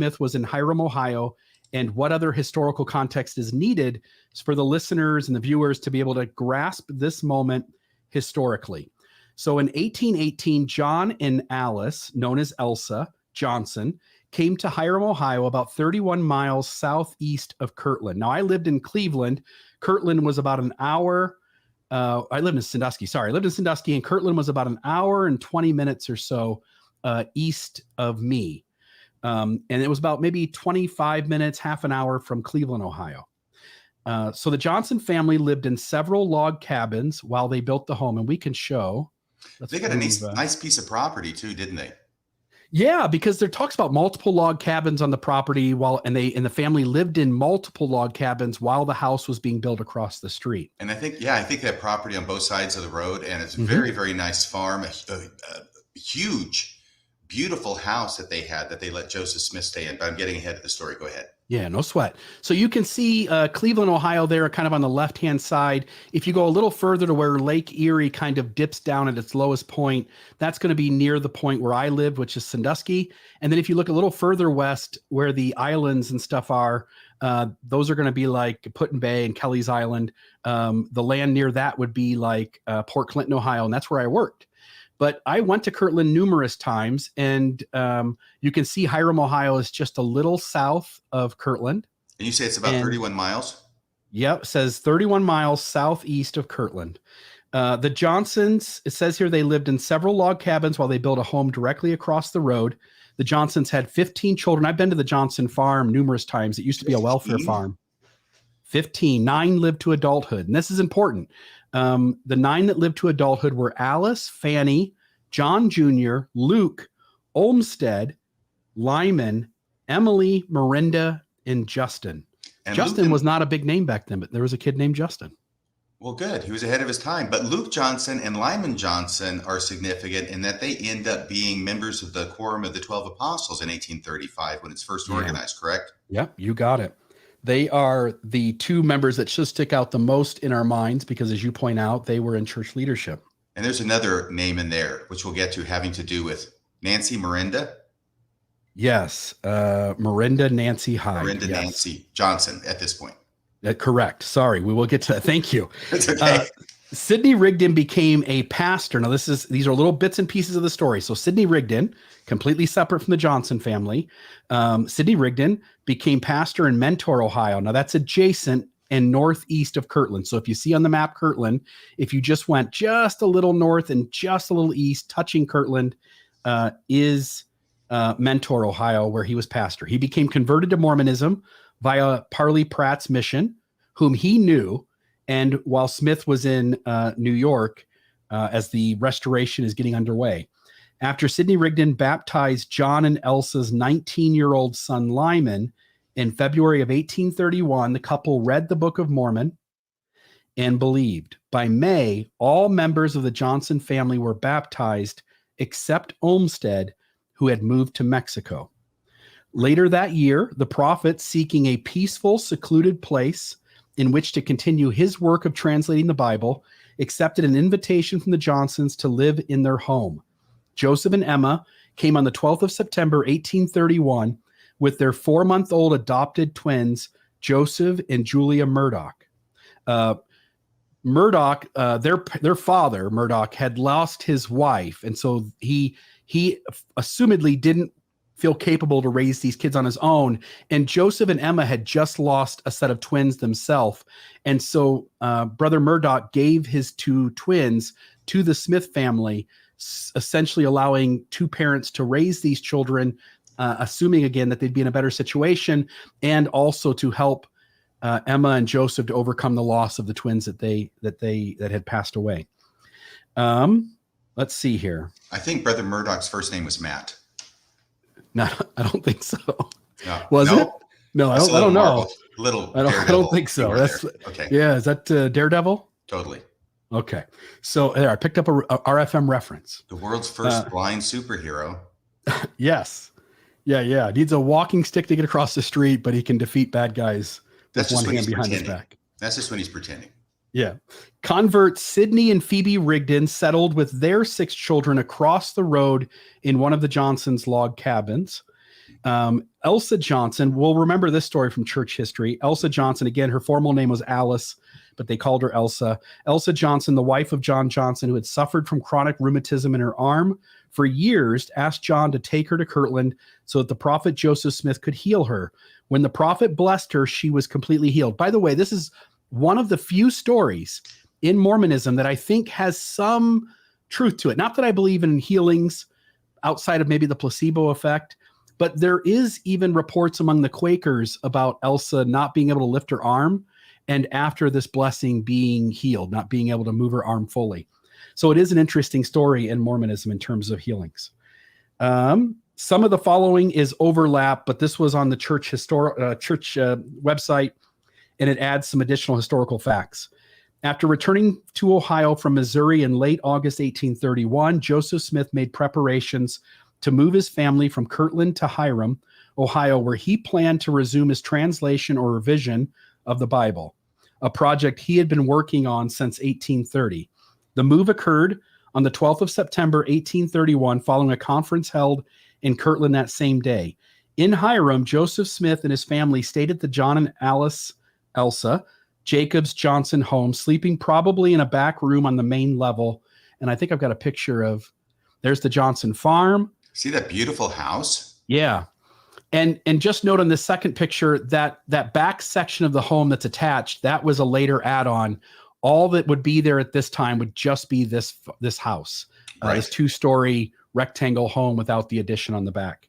Smith was in Hiram, Ohio, and what other historical context is needed for the listeners and the viewers to be able to grasp this moment historically. So in 1818, John and Alice, known as Elsa Johnson, came to Hiram, Ohio, about 31 miles southeast of Kirtland. Now, I lived in Cleveland. Kirtland was about an hour. I lived in Sandusky. Sorry, I lived in Sandusky, and Kirtland was about an hour and 20 minutes or so east of me. And it was about maybe 25 minutes, half an hour from Cleveland, Ohio. So the Johnson family lived in several log cabins while they built the home, and we can show. They got a nice piece of property too, didn't they? Yeah, because there talks about multiple log cabins on the property and the family lived in multiple log cabins while the house was being built across the street. And I think they have property on both sides of the road, and it's a very, very nice farm, a huge, beautiful house that they let Joseph Smith stay in. But I'm getting ahead of the story. Go ahead. Yeah, no sweat. So you can see Cleveland, Ohio there kind of on the left-hand side. If you go a little further to where Lake Erie kind of dips down at its lowest point, that's going to be near the point where I lived, which is Sandusky. And then if you look a little further west where the islands and stuff are, those are going to be like Put-in Bay and Kelly's Island. The land near that would be like Port Clinton, Ohio, and that's where I worked. But I went to Kirtland numerous times, and you can see Hiram, Ohio is just a little south of Kirtland. And you say it's about 31 miles? Yep, it says 31 miles southeast of Kirtland. The Johnsons, it says here they lived in several log cabins while they built a home directly across the road. The Johnsons had 15 children. I've been to the Johnson farm numerous times. It used to be a welfare farm. 15. 9 lived to adulthood. And this is important. The 9 that lived to adulthood were Alice, Fanny, John Jr., Luke, Olmsted, Lyman, Emily, Miranda, and Justin. And Justin was not a big name back then, but there was a kid named Justin. Well, good. He was ahead of his time. But Luke Johnson and Lyman Johnson are significant in that they end up being members of the Quorum of the 12 Apostles in 1835 when it's first organized, correct? Yep, you got it. They are the 2 members that should stick out the most in our minds because, as you point out, they were in church leadership. And there's another name in there, which we'll get to, having to do with Nancy Miranda. Yes, Miranda Nancy Hyde. Miranda Nancy Johnson at this point. Correct. Sorry, we will get to that. Thank you. It's okay. Sidney Rigdon became a pastor. Now, these are little bits and pieces of the story. So Sidney Rigdon, completely separate from the Johnson family, Sidney Rigdon became pastor in Mentor, Ohio. Now, that's adjacent and northeast of Kirtland. So if you see on the map Kirtland, if you just went just a little north and just a little east, touching Kirtland, is Mentor, Ohio, where he was pastor. He became converted to Mormonism via Parley Pratt's mission, whom he knew. And while Smith was in New York, as the restoration is getting underway, after Sidney Rigdon baptized John and Elsa's 19-year-old son Lyman in February of 1831, the couple read the Book of Mormon and believed. By May, all members of the Johnson family were baptized except Olmsted, who had moved to Mexico. Later that year, the prophet, seeking a peaceful, secluded place in which to continue his work of translating the Bible, accepted an invitation from the Johnsons to live in their home. Joseph and Emma came on the 12th of September, 1831, with their 4-month-old adopted twins, Joseph and Julia Murdoch. Murdoch, their father, Murdoch, had lost his wife, and so he assumedly didn't feel capable to raise these kids on his own. And Joseph and Emma had just lost a set of twins themselves. And so Brother Murdoch gave his 2 twins to the Smith family, essentially allowing 2 parents to raise these children, assuming again that they'd be in a better situation, and also to help Emma and Joseph to overcome the loss of the twins that had passed away. Let's see here. I think Brother Murdoch's first name was Matt. No, I don't think so. No. Was it? No, I don't know. I don't think so. That's okay. Yeah, is that Daredevil? Totally. Okay. So there, I picked up a RFM reference. The world's first blind superhero. Yes. Yeah. Needs a walking stick to get across the street, but he can defeat bad guys with one hand behind his back. That's just when he's pretending. Yeah. Converts Sidney and Phoebe Rigdon settled with their 6 children across the road in one of the Johnsons' log cabins. Elsa Johnson, we'll remember this story from church history. Elsa Johnson, again, her formal name was Alice, but they called her Elsa. Elsa Johnson, the wife of John Johnson, who had suffered from chronic rheumatism in her arm for years, asked John to take her to Kirtland so that the prophet Joseph Smith could heal her. When the prophet blessed her, she was completely healed. By the way, this is one of the few stories in Mormonism that I think has some truth to it. Not that I believe in healings outside of maybe the placebo effect, but there is even reports among the Quakers about Elsa not being able to lift her arm, and after this blessing being healed, not being able to move her arm fully. So it is an interesting story in Mormonism in terms of healings. Some of the following is overlap, but this was on the church website, and it adds some additional historical facts. After returning to Ohio from Missouri in late August 1831, Joseph Smith made preparations to move his family from Kirtland to Hiram, Ohio, where he planned to resume his translation or revision of the Bible, a project he had been working on since 1830. The move occurred on the 12th of September, 1831, following a conference held in Kirtland that same day. In Hiram, Joseph Smith and his family stayed at the John and Elsa Jacobs Johnson home, sleeping probably in a back room on the main level. And I think I've got a picture of, there's the Johnson farm. See that beautiful house? Yeah. And just note on the second picture that back section of the home that's attached, that was a later add-on. All that would be there at this time would just be this house, Right. This 2-story rectangle home without the addition on the back.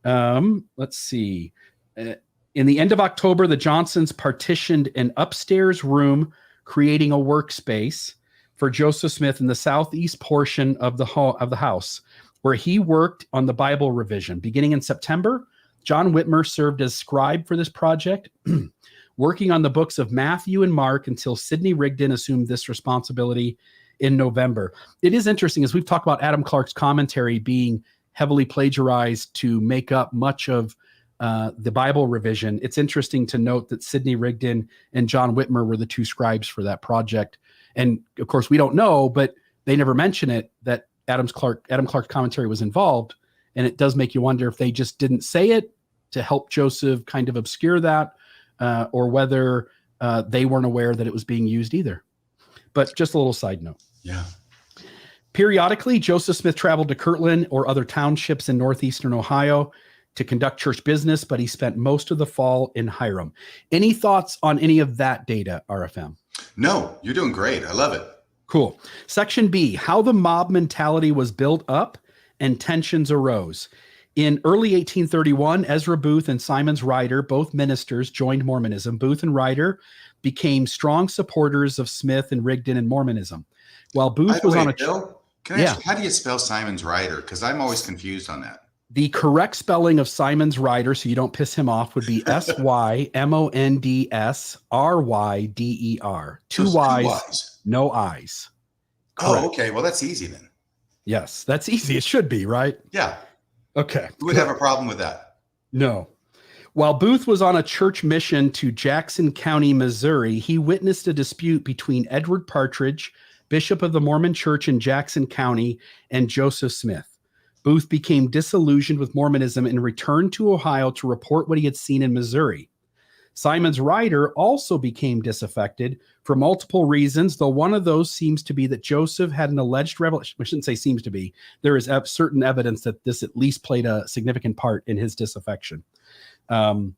Let's see. In the end of October, the Johnsons partitioned an upstairs room, creating a workspace for Joseph Smith in the southeast portion of the house, where he worked on the Bible revision. Beginning in September, John Whitmer served as scribe for this project, working on the books of Matthew and Mark until Sidney Rigdon assumed this responsibility in November. It is interesting, as we've talked about Adam Clark's commentary being heavily plagiarized to make up much of the Bible revision. It's interesting to note that Sidney Rigdon and John Whitmer were the 2 scribes for that project. And of course, we don't know, but they never mention it, that Adam Clark's commentary was involved. And it does make you wonder if they just didn't say it to help Joseph kind of obscure that, or whether they weren't aware that it was being used either. But just a little side note. Yeah. Periodically, Joseph Smith traveled to Kirtland or other townships in northeastern Ohio to conduct church business, but he spent most of the fall in Hiram. Any thoughts on any of that data, RFM? No, you're doing great. I love it. Cool. Section B, how the mob mentality was built up and tensions arose. In early 1831, Ezra Booth and Simons Ryder, both ministers, joined Mormonism. Booth and Ryder became strong supporters of Smith and Rigdon and Mormonism. While Booth was on a... Bill, can I ask, how do you spell Simons Ryder? Because I'm always confused on that. The correct spelling of Simons Ryder, so you don't piss him off, would be SYMONDSRYDER. Two Y's, no I's. Correct. Oh, okay. Well, that's easy then. Yes, that's easy. It should be, right? Yeah. Okay. Who would have a problem with that? No. While Booth was on a church mission to Jackson County, Missouri, he witnessed a dispute between Edward Partridge, bishop of the Mormon Church in Jackson County, and Joseph Smith. Booth became disillusioned with Mormonism and returned to Ohio to report what he had seen in Missouri. Simons Ryder also became disaffected for multiple reasons, though one of those seems to be that Joseph had an alleged revelation. I shouldn't say seems to be. There is certain evidence that this at least played a significant part in his disaffection. And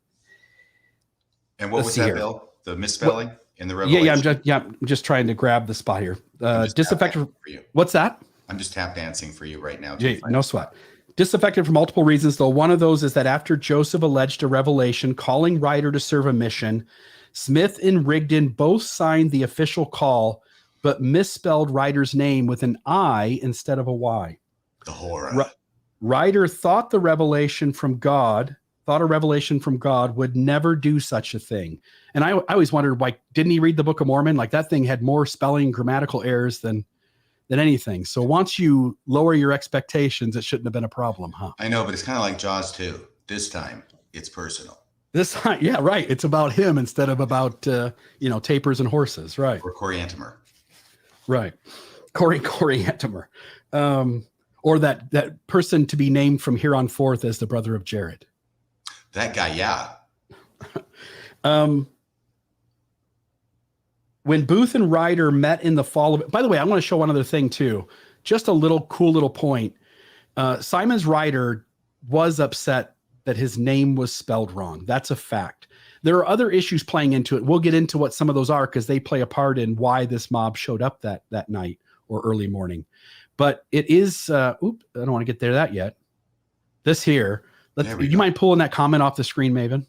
what was that, here. Bill? The misspelling in the revelation? I'm just trying to grab the spot here. Disaffected. For you. What's that? I'm just tap dancing for you right now. No sweat. Disaffected for multiple reasons, though one of those is that after Joseph alleged a revelation calling Ryder to serve a mission, Smith and Rigdon both signed the official call, but misspelled Ryder's name with an I instead of a Y. The horror. Ryder thought a revelation from God would never do such a thing. And I always wondered, why didn't he read the Book of Mormon? Like, that thing had more spelling and grammatical errors than anything. So once you lower your expectations, it shouldn't have been a problem, huh? I know, but it's kind of like Jaws 2. This time, it's personal. This time, yeah, right. It's about him instead of about, tapers and horses, right? Or Coriantumr. Right. Coriantumr. Or that person to be named from here on forth as the brother of Jared. That guy, yeah. When Booth and Ryder met in the fall of, by the way, I want to show one other thing too. Just a little cool little point. Simon's Ryder was upset that his name was spelled wrong. That's a fact. There are other issues playing into it. We'll get into what some of those are because they play a part in why this mob showed up that night or early morning. But it is, I don't want to get there that yet. This here, you mind pulling that comment off the screen, Maven?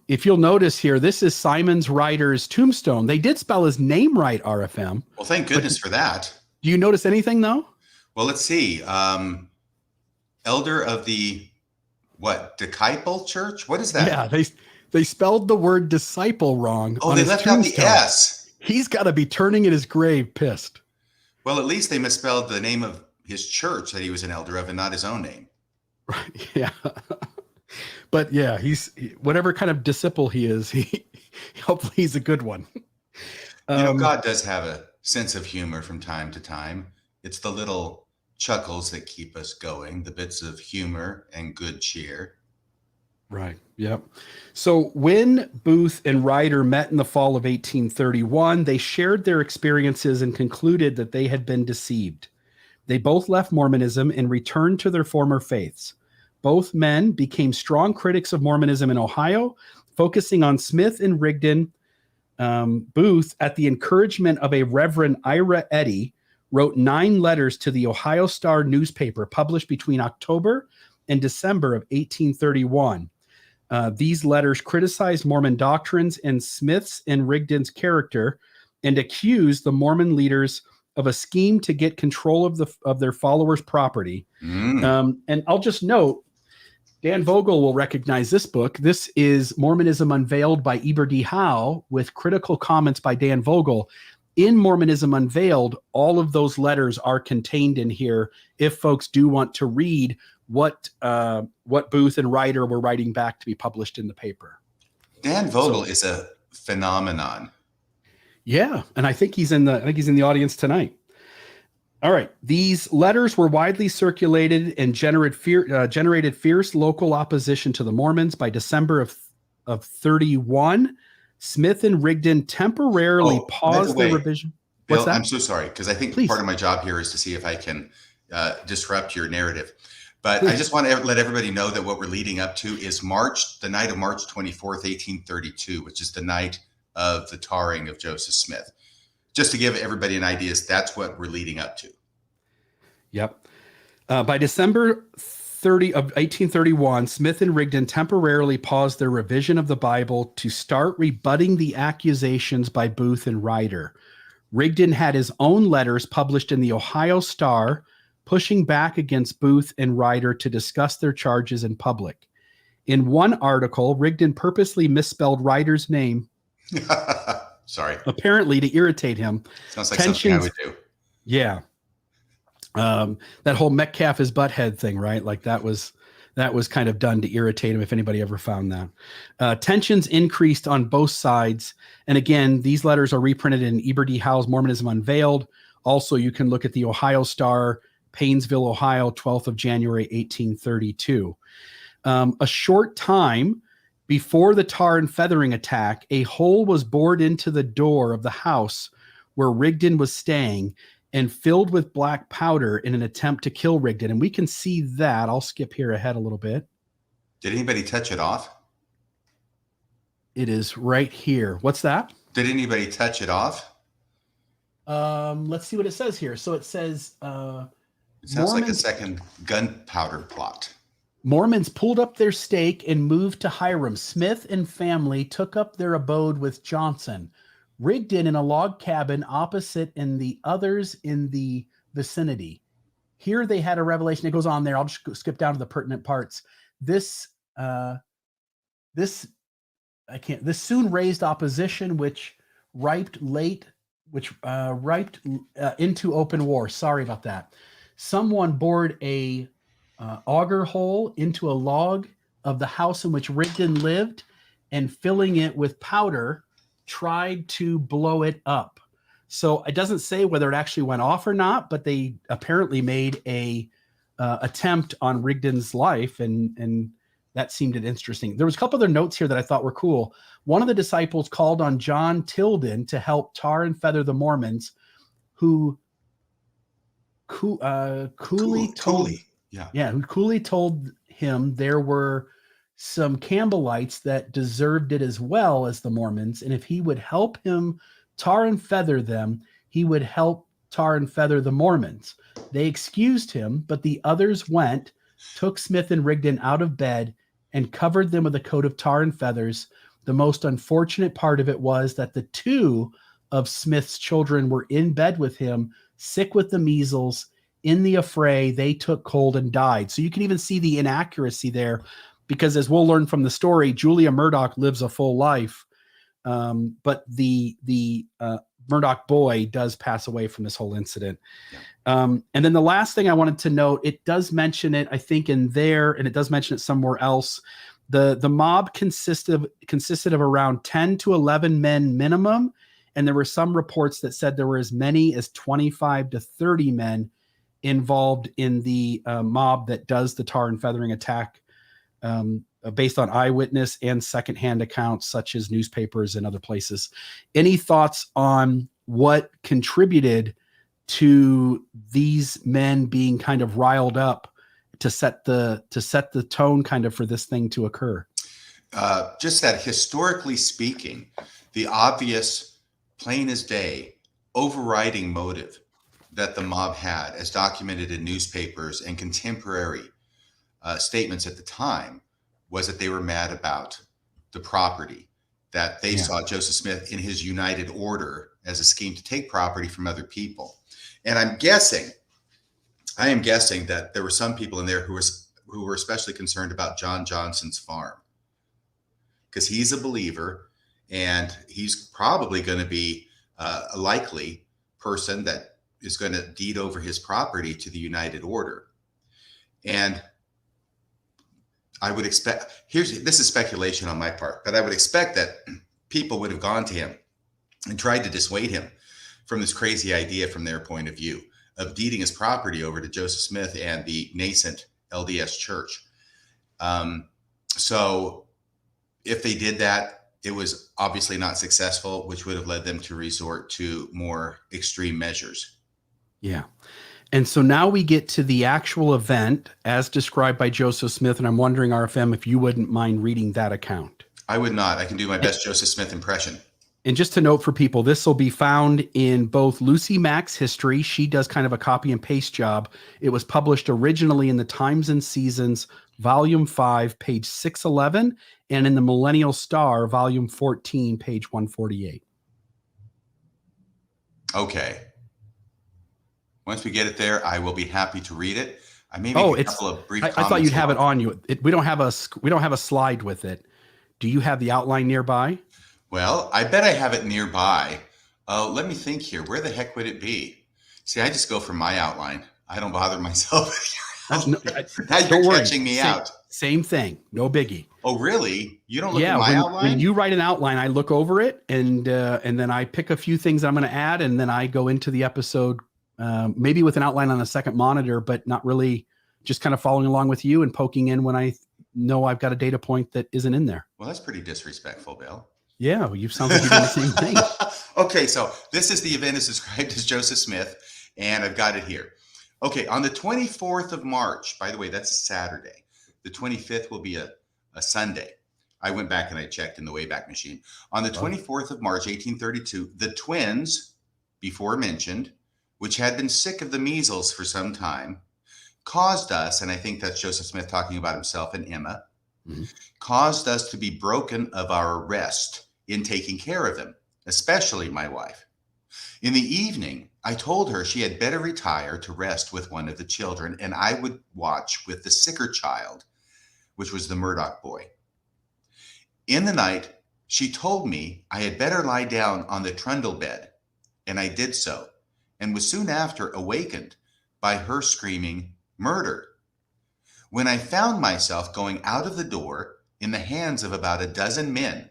If you'll notice here, this is Simon's Ryder's tombstone. They did spell his name right, RFM. Well, thank goodness for that. Do you notice anything though? Well, let's see. Elder of the Disciple Church? What is that? Yeah, they spelled the word disciple wrong. Oh, they left out the S. He's got to be turning in his grave pissed. Well, at least they misspelled the name of his church that he was an elder of and not his own name. Right. Yeah. But yeah, whatever kind of disciple he is, hopefully he's a good one. God does have a sense of humor from time to time. It's the little chuckles that keep us going, the bits of humor and good cheer. Right. Yep. So when Booth and Ryder met in the fall of 1831, they shared their experiences and concluded that they had been deceived. They both left Mormonism and returned to their former faiths. Both men became strong critics of Mormonism in Ohio, focusing on Smith and Rigdon. Booth, at the encouragement of a Reverend Ira Eddy, wrote 9 letters to the Ohio Star newspaper published between October and December of 1831. These letters criticized Mormon doctrines and Smith's and Rigdon's character and accused the Mormon leaders of a scheme to get control of their followers' property. And I'll just note, Dan Vogel will recognize this book. This is Mormonism Unveiled by Eber D. Howe with critical comments by Dan Vogel. In Mormonism Unveiled, all of those letters are contained in here if folks do want to read what Booth and Ryder were writing back to be published in the paper. Dan Vogel is a phenomenon. Yeah, and I think he's in the audience tonight. All right, these letters were widely circulated and generated fierce local opposition to the Mormons. By December of 31, Smith and Rigdon temporarily paused their revision. Bill, I'm so sorry, because I think part of my job here is to see if I can disrupt your narrative. But I just want to let everybody know that what we're leading up to is the night of March 24th, 1832, which is the night of the tarring of Joseph Smith. Just to give everybody an idea, that's what we're leading up to. Yep. By December 30 of 1831, Smith and Rigdon temporarily paused their revision of the Bible to start rebutting the accusations by Booth and Ryder. Rigdon had his own letters published in the Ohio Star, pushing back against Booth and Ryder to discuss their charges in public. In one article, Rigdon purposely misspelled Ryder's name. Sorry. Apparently to irritate him. Sounds like something I would do. Yeah. That whole Metcalf is butthead thing, right? Like that was kind of done to irritate him, if anybody ever found that. Tensions increased on both sides. And again, these letters are reprinted in Eber D. Howe's Mormonism Unveiled. Also, you can look at the Ohio Star, Painesville, Ohio, 12th of January, 1832. A short time before the tar and feathering attack, a hole was bored into the door of the house where Rigdon was staying and filled with black powder in an attempt to kill Rigdon. And we can see that. I'll skip here ahead a little bit. Did anybody touch it off? It is right here. What's that? Did anybody touch it off? Let's see what it says here. So it says... it sounds like a second gunpowder plot. Mormons pulled up their stake and moved to Hiram. Smith and family took up their abode with Johnson. Rigdon in a log cabin opposite and the others in the vicinity. Here they had a revelation. It goes on there. I'll just skip down to the pertinent parts. This soon raised opposition, which riped into open war. Sorry about that. Someone bored a auger hole into a log of the house in which Rigdon lived and filling it with powder, tried to blow it up. So it doesn't say whether it actually went off or not, but they apparently made a attempt on Rigdon's life, and that seemed interesting. There was a couple other notes here that I thought were cool. One of the disciples called on John Tilden to help tar and feather the Mormons, who Cooley told him there were some Campbellites that deserved it as well as the Mormons, and if he would help him tar and feather them, he would help tar and feather the Mormons. They excused him, but the others went, took Smith and Rigdon out of bed, and covered them with a coat of tar and feathers. The most unfortunate part of it was that the two of Smith's children were in bed with him, sick with the measles. In the affray, they took cold and died. So you can even see the inaccuracy there, because as we'll learn from the story, Julia Murdoch lives a full life, but the Murdoch boy does pass away from this whole incident. Yeah. And then the last thing I wanted to note, it does mention it, I think, in there, and it does mention it somewhere else. The mob consisted of around 10 to 11 men minimum, and there were some reports that said there were as many as 25 to 30 men involved in the mob that does the tar and feathering attack, based on eyewitness and secondhand accounts such as newspapers and other places. Any thoughts on what contributed to these men being kind of riled up to set the tone kind of for this thing to occur? Just that historically speaking, the obvious, plain as day, overriding motive that the mob had, as documented in newspapers and contemporary statements at the time, was that they were mad about the property, that they saw Joseph Smith in his United Order as a scheme to take property from other people. And I am guessing that there were some people in there who were especially concerned about John Johnson's farm, because he's a believer and he's probably going to be a likely person that is going to deed over his property to the United Order. And I would expect, this is speculation on my part, but I would expect that people would have gone to him and tried to dissuade him from this crazy idea from their point of view of deeding his property over to Joseph Smith and the nascent LDS church. So if they did that, it was obviously not successful, which would have led them to resort to more extreme measures. Yeah. And so now we get to the actual event as described by Joseph Smith. And I'm wondering, RFM, if you wouldn't mind reading that account. I would not. I can do my best Joseph Smith impression. And just to note for people, this will be found in both Lucy Mack's history. She does kind of a copy and paste job. It was published originally in the Times and Seasons, Volume 5, page 611, and in the Millennial Star, Volume 14, page 148. Okay. Once we get it there, I will be happy to read it. I may make a couple of brief comments. I thought you'd have it on you. We don't have a slide with it. Do you have the outline nearby? Well, I bet I have it nearby. Let me think here. Where the heck would it be? See, I just go from my outline. I don't bother myself. Now you're catching me out. Same thing. No biggie. Oh, really? You don't look at my outline? When you write an outline, I look over it and then I pick a few things I'm going to add, and then I go into the episode. Maybe with an outline on a second monitor, but not really, just kind of following along with you and poking in when I know I've got a data point that isn't in there. Well, that's pretty disrespectful, Bill. Yeah, well, you sound like you're doing the same thing. Okay, so this is the event as described as Joseph Smith, and I've got it here. Okay, on the 24th of March, by the way, that's a Saturday. The 25th will be a Sunday. I went back and I checked in the Wayback Machine. On the 24th of March, 1832, the twins, before mentioned, which had been sick of the measles for some time, caused us, and I think that's Joseph Smith talking about himself and Emma, caused us to be broken of our rest in taking care of them, especially my wife. In the evening, I told her she had better retire to rest with one of the children, and I would watch with the sicker child, which was the Murdoch boy. In the night, she told me I had better lie down on the trundle bed, and I did so, and was soon after awakened by her screaming, "Murder!" When I found myself going out of the door in the hands of about a dozen men,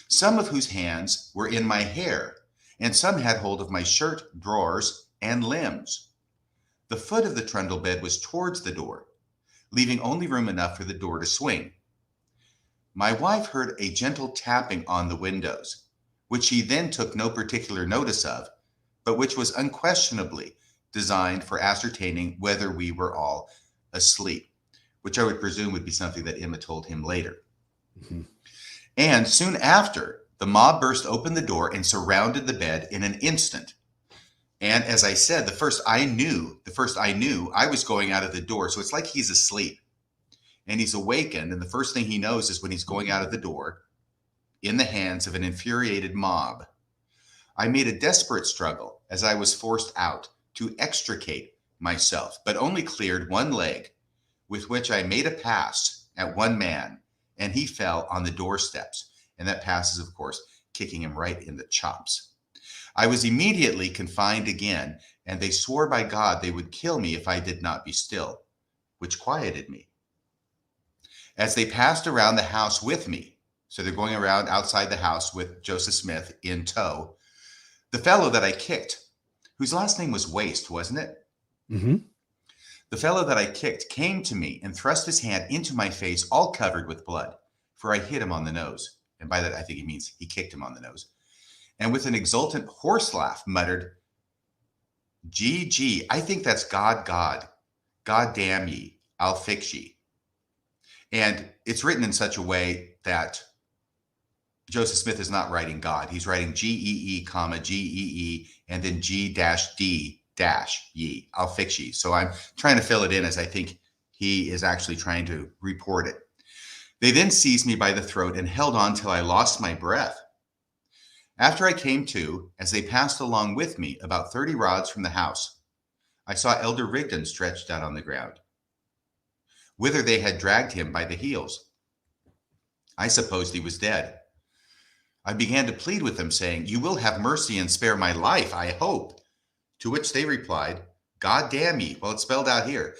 some of whose hands were in my hair, and some had hold of my shirt, drawers, and limbs. The foot of the trundle bed was towards the door, leaving only room enough for the door to swing. My wife heard a gentle tapping on the windows, which she then took no particular notice of, but which was unquestionably designed for ascertaining whether we were all asleep, which I would presume would be something that Emma told him later. Mm-hmm. And soon after, the mob burst open the door and surrounded the bed in an instant. And as I said, the first I knew, I was going out of the door. So it's like he's asleep and he's awakened. And the first thing he knows is when he's going out of the door in the hands of an infuriated mob. I made a desperate struggle as I was forced out to extricate myself, but only cleared one leg, with which I made a pass at one man, and he fell on the doorsteps. And that pass is, of course, kicking him right in the chops. I was immediately confined again, and they swore by God they would kill me if I did not be still, which quieted me. As they passed around the house with me, so they're going around outside the house with Joseph Smith in tow, the fellow that I kicked, whose last name was Waste, wasn't it? Mm-hmm. The fellow that I kicked came to me and thrust his hand into my face, all covered with blood, for I hit him on the nose. And by that, I think he means he kicked him on the nose. And with an exultant horse laugh, muttered, "Gee, I think that's God. God damn ye, I'll fix ye." And it's written in such a way that Joseph Smith is not writing God. He's writing G-E-E, G-E-E, and then G-D-ye, I'll fix ye. So I'm trying to fill it in as I think he is actually trying to report it. They then seized me by the throat and held on till I lost my breath. After I came to, as they passed along with me about 30 rods from the house, I saw Elder Rigdon stretched out on the ground, whither they had dragged him by the heels. I supposed he was dead. I began to plead with them, saying, "You will have mercy and spare my life, I hope." To which they replied, "God damn ye." Well, it's spelled out here.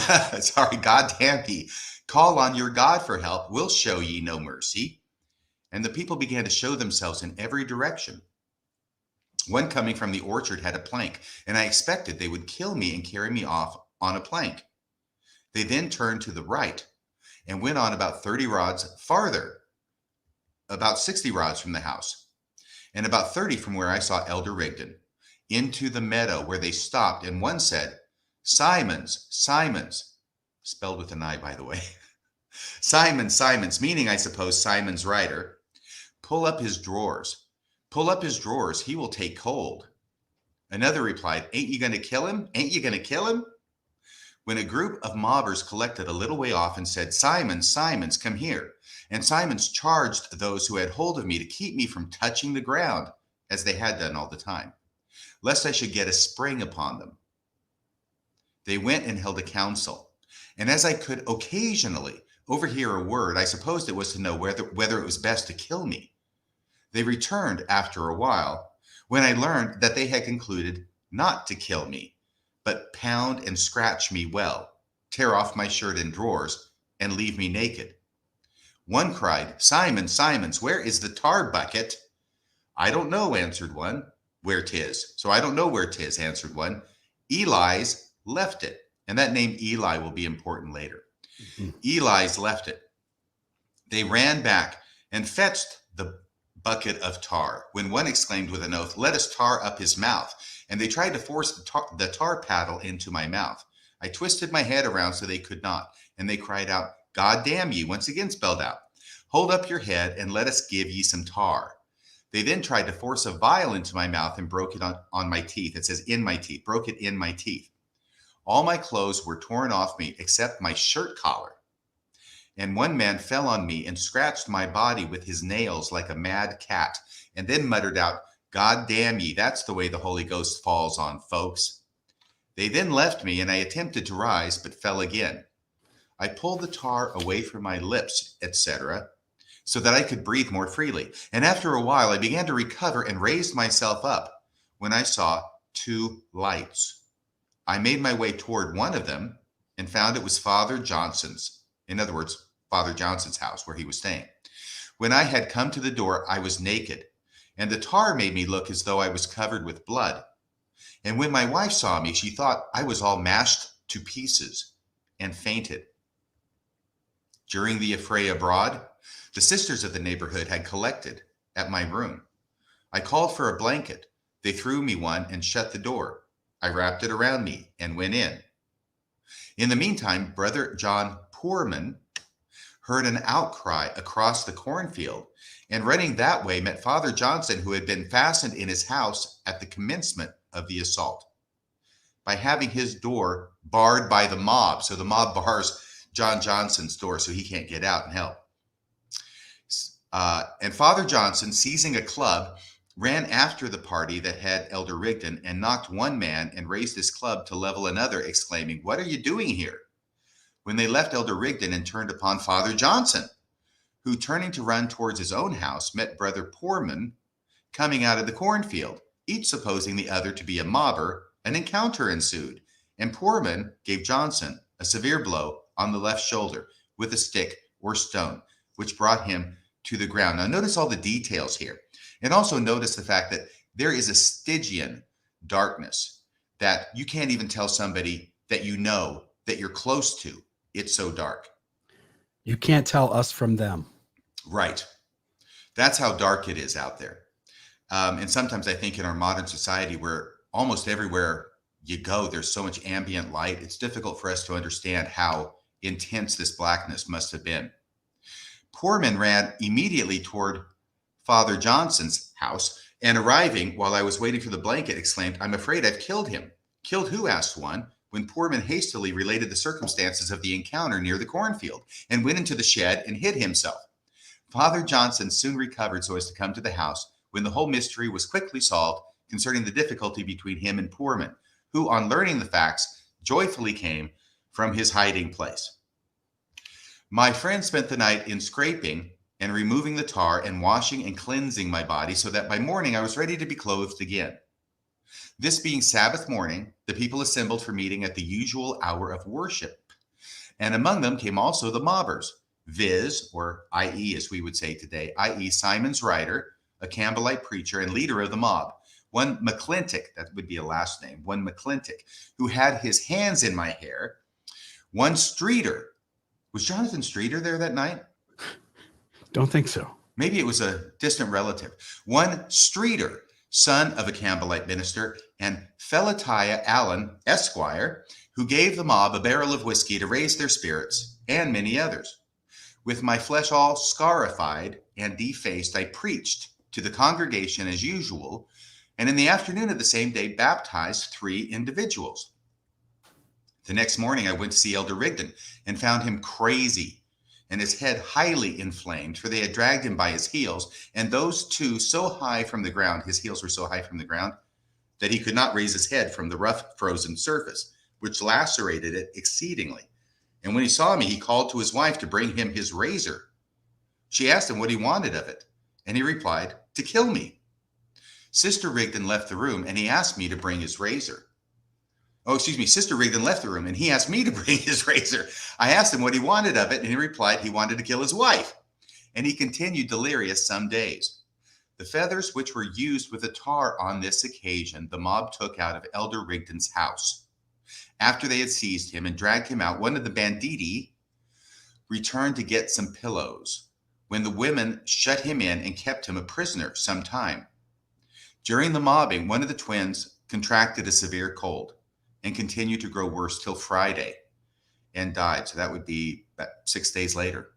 God damn ye. Call on your God for help. We'll show ye no mercy. And the people began to show themselves in every direction. One coming from the orchard had a plank, and I expected they would kill me and carry me off on a plank. They then turned to the right and went on about 30 rods farther, about 60 rods from the house, and about 30 from where I saw Elder Rigdon, into the meadow, where they stopped, and one said, Simons, spelled with an I, by the way. Simons, meaning, I suppose, Simon's rider. Pull up his drawers, he will take cold. Another replied, Ain't you going to kill him? When a group of mobbers collected a little way off and said, Simons, come here. And Simons charged those who had hold of me to keep me from touching the ground, as they had done all the time, lest I should get a spring upon them. They went and held a council, and as I could occasionally overhear a word, I supposed it was to know whether it was best to kill me. They returned after a while, when I learned that they had concluded not to kill me, but pound and scratch me well, tear off my shirt and drawers, and leave me naked. One cried, Simons, where is the tar bucket? I don't know, answered one. Where 'tis? So I don't know where 'tis, answered one. Eli's left it. And that name Eli will be important later. Mm-hmm. Eli's left it. They ran back and fetched the bucket of tar, when one exclaimed with an oath, Let us tar up his mouth. And they tried to force the tar paddle into my mouth. I twisted my head around so they could not. And they cried out, God damn ye, once again spelled out. Hold up your head and let us give ye some tar. They then tried to force a vial into my mouth and broke it on my teeth. It says in my teeth, broke it in my teeth. All my clothes were torn off me except my shirt collar. And one man fell on me and scratched my body with his nails like a mad cat, and then muttered out, God damn ye, that's the way the Holy Ghost falls on folks. They then left me, and I attempted to rise, but fell again. I pulled the tar away from my lips, etc., so that I could breathe more freely. And after a while, I began to recover and raised myself up when I saw two lights. I made my way toward one of them and found it was Father Johnson's. In other words, Father Johnson's house where he was staying. When I had come to the door, I was naked, and the tar made me look as though I was covered with blood. And when my wife saw me, she thought I was all mashed to pieces and fainted. During the affray abroad, the sisters of the neighborhood had collected at my room. I called for a blanket. They threw me one and shut the door. I wrapped it around me and went in. In the meantime, Brother John Poorman heard an outcry across the cornfield, and running that way met Father Johnson, who had been fastened in his house at the commencement of the assault by having his door barred by the mob. So the mob bars John Johnson's door so he can't get out and help. And Father Johnson, seizing a club, ran after the party that had Elder Rigdon and knocked one man and raised his club to level another, exclaiming, "What are you doing here?" When they left Elder Rigdon and turned upon Father Johnson, who, turning to run towards his own house, met Brother Poorman coming out of the cornfield. Each supposing the other to be a mobber, an encounter ensued, and Poorman gave Johnson a severe blow on the left shoulder with a stick or stone, which brought him to the ground. Now notice all the details here. And also notice the fact that there is a Stygian darkness that you can't even tell somebody that you know that you're close to. It's so dark. You can't tell us from them. Right. That's how dark it is out there. And sometimes I think in our modern society, where almost everywhere you go, there's so much ambient light, it's difficult for us to understand how intense this blackness must have been. Poorman ran immediately toward Father Johnson's house, and arriving while I was waiting for the blanket, exclaimed, "I'm afraid I've killed him." "Killed who?" asked one, when Poorman hastily related the circumstances of the encounter near the cornfield and went into the shed and hid himself. Father Johnson soon recovered so as to come to the house, when the whole mystery was quickly solved concerning the difficulty between him and Poorman, who, on learning the facts, joyfully came from his hiding place. My friend spent the night in scraping and removing the tar and washing and cleansing my body, so that by morning I was ready to be clothed again. This being Sabbath morning, the people assembled for meeting at the usual hour of worship. And among them came also the mobbers, viz., or i.e., as we would say today, i.e., Simon's Rider, a Campbellite preacher and leader of the mob, one McClintock, that would be a last name, one McClintock, who had his hands in my hair, one Streeter. Was Jonathan Streeter there that night? Don't think so. Maybe it was a distant relative. One Streeter, son of a Campbellite minister, and Felatiah Allen, Esquire, who gave the mob a barrel of whiskey to raise their spirits, and many others. With my flesh all scarified and defaced, I preached to the congregation as usual, and in the afternoon of the same day baptized 3 individuals. The next morning I went to see Elder Rigdon and found him crazy and his head highly inflamed, for they had dragged him by his heels, and those 2 so high from the ground, his heels were so high from the ground, that he could not raise his head from the rough frozen surface, which lacerated it exceedingly. And when he saw me, he called to his wife to bring him his razor. She asked him what he wanted of it, and he replied, "To kill me." Sister Rigdon left the room, and he asked me to bring his razor. Sister Rigdon left the room, and he asked me to bring his razor. I asked him what he wanted of it, and he replied he wanted to kill his wife. And he continued delirious some days. The feathers which were used with the tar on this occasion, the mob took out of Elder Rigdon's house. After they had seized him and dragged him out, one of the banditti returned to get some pillows, when the women shut him in and kept him a prisoner some time. During the mobbing, one of the twins contracted a severe cold and continued to grow worse till Friday and died. So that would be about 6 days later.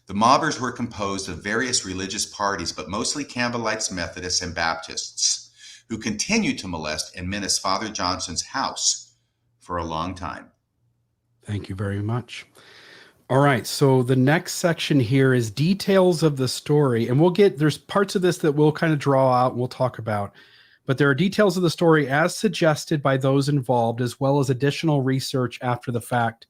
The mobbers were composed of various religious parties, but mostly Campbellites, Methodists, and Baptists, who continued to molest and menace Father Johnson's house for a long time. Thank you very much. All right, so the next section here is details of the story, and there's parts of this that we'll kind of draw out and we'll talk about. But there are details of the story as suggested by those involved, as well as additional research after the fact.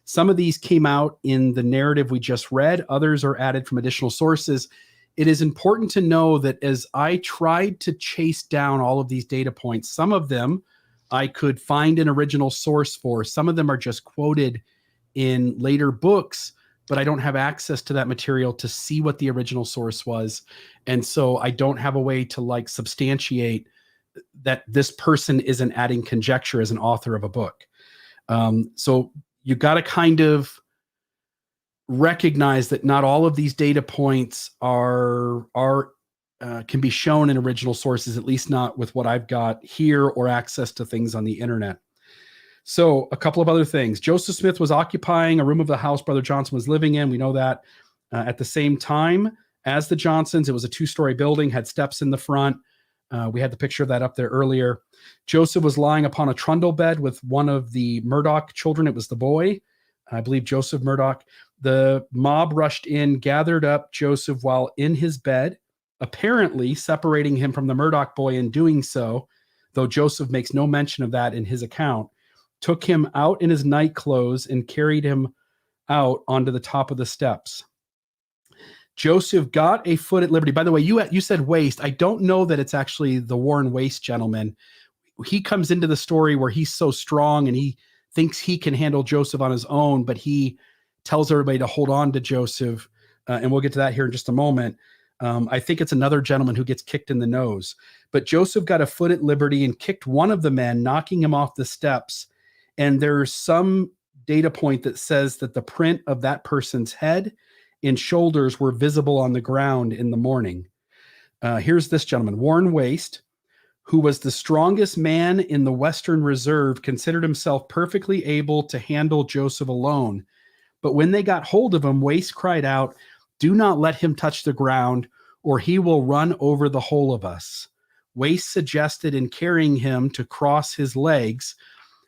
Some of these came out in the narrative we just read. Others are added from additional sources. It is important to know that as I tried to chase down all of these data points, some of them I could find an original source for. Some of them are just quoted in later books but I don't have access to that material to see what the original source was. And so I don't have a way to like substantiate that this person isn't adding conjecture as an author of a book. So you got to kind of recognize that not all of these data points can be shown in original sources, at least not with what I've got here or access to things on the internet. So a couple of other things. Joseph Smith was occupying a room of the house Brother Johnson was living in. We know that. At the same time as the Johnsons, it was a 2-story building, had steps in the front. We had the picture of that up there earlier. Joseph was lying upon a trundle bed with one of the Murdoch children. It was the boy, I believe Joseph Murdoch. The mob rushed in, gathered up Joseph while in his bed, apparently separating him from the Murdoch boy in doing so, though Joseph makes no mention of that in his account, took him out in his night clothes and carried him out onto the top of the steps. Joseph got a foot at liberty. By the way, you said Waste. I don't know that it's actually the Warren Waste gentleman. He comes into the story where he's so strong and he thinks he can handle Joseph on his own, but he tells everybody to hold on to Joseph. And we'll get to that here in just a moment. I think it's another gentleman who gets kicked in the nose. But Joseph got a foot at liberty and kicked one of the men, knocking him off the steps. And there's some data point that says that the print of that person's head and shoulders were visible on the ground in the morning. Here's this gentleman, Warren Waste, who was the strongest man in the Western Reserve, considered himself perfectly able to handle Joseph alone. But when they got hold of him, Waste cried out, "Do not let him touch the ground, or he will run over the whole of us." Waste suggested in carrying him to cross his legs,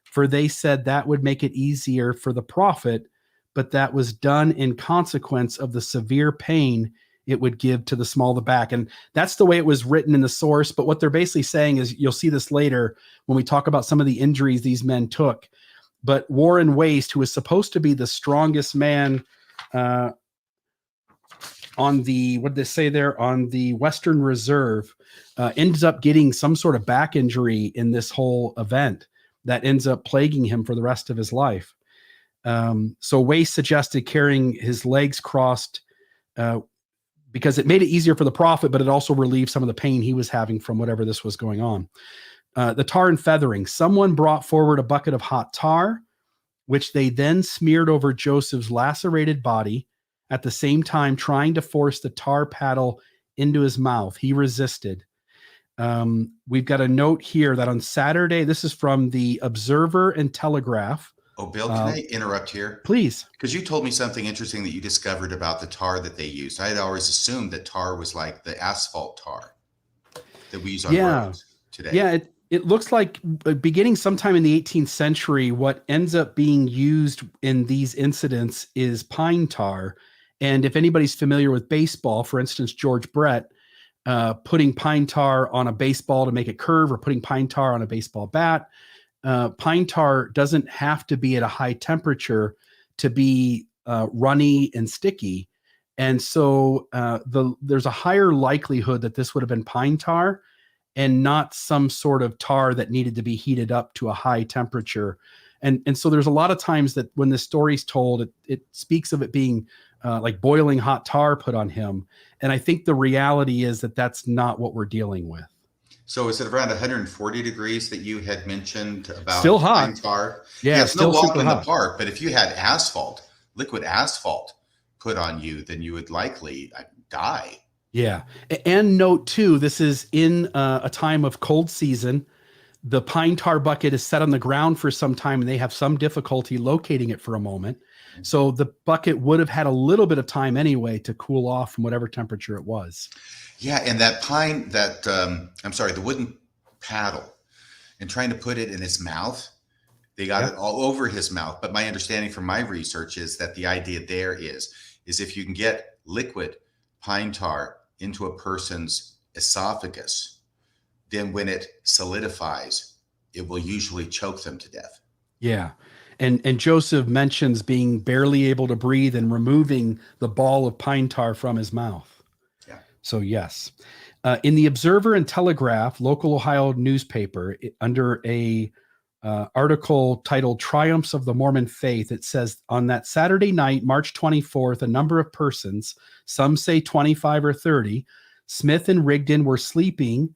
for they said that would make it easier for the prophet, but that was done in consequence of the severe pain it would give to the small of the back. And that's the way it was written in the source. But what they're basically saying is, you'll see this later when we talk about some of the injuries these men took. But Warren Waste, who was supposed to be the strongest man on the, what did they say there, on the Western Reserve, ends up getting some sort of back injury in this whole event that ends up plaguing him for the rest of his life. So Waste suggested carrying his legs crossed because it made it easier for the prophet, but it also relieved some of the pain he was having from whatever this was going on. The tar and feathering. Someone brought forward a bucket of hot tar, which they then smeared over Joseph's lacerated body, at the same time trying to force the tar paddle into his mouth. He resisted. We've got a note here that on Saturday, this is from the Observer and Telegraph. Oh, Bill, can I interrupt here? Please. Because you told me something interesting that you discovered about the tar that they used. I had always assumed that tar was like the asphalt tar that we use on roads today. Yeah, it looks like beginning sometime in the 18th century, what ends up being used in these incidents is pine tar. And if anybody's familiar with baseball, for instance, George Brett, putting pine tar on a baseball to make it curve, or putting pine tar on a baseball bat, pine tar doesn't have to be at a high temperature to be runny and sticky. And so there's a higher likelihood that this would have been pine tar and not some sort of tar that needed to be heated up to a high temperature. And so there's a lot of times that when the story's told, it speaks of it being like boiling hot tar put on him. And I think the reality is that that's not what we're dealing with. So is it around 140 degrees that you had mentioned about still hot pine tar? Yeah, it's still no walk super in hot. the park, but if you had asphalt, liquid asphalt put on you, then you would likely die. Yeah. And note too, this is in a time of cold season. The pine tar bucket is set on the ground for some time and they have some difficulty locating it for a moment. So the bucket would have had a little bit of time anyway to cool off from whatever temperature it was. Yeah. And that pine, the wooden paddle, and trying to put it in his mouth, they got it all over his mouth. But my understanding from my research is that the idea there is if you can get liquid pine tar into a person's esophagus, then when it solidifies, it will usually choke them to death. Yeah. And Joseph mentions being barely able to breathe and removing the ball of pine tar from his mouth. Yeah. So yes. In the Observer and Telegraph, local Ohio newspaper, under a article titled Triumphs of the Mormon Faith. It says, on that Saturday night, March 24th, a number of persons, some say 25 or 30, Smith and Rigdon were sleeping.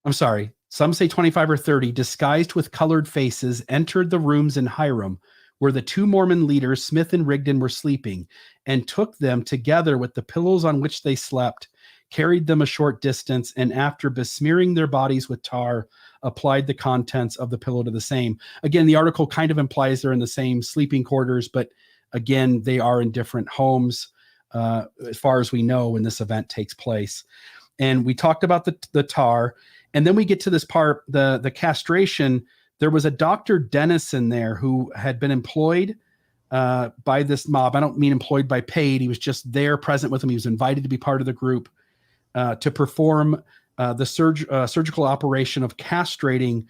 I'm sorry, some say 25 or 30, disguised with colored faces, entered the rooms in Hiram, where the two Mormon leaders, Smith and Rigdon, were sleeping, and took them together with the pillows on which they slept, carried them a short distance, and after besmearing their bodies with tar, applied the contents of the pillow to the same. Again, the article kind of implies they're in the same sleeping quarters, but again, they are in different homes, as far as we know, when this event takes place. And we talked about the tar, and then we get to this part, the castration. There was a Dr. Dennison there who had been employed by this mob. I don't mean employed by paid. He was just there, present with them. He was invited to be part of the group to perform the surgical operation of castrating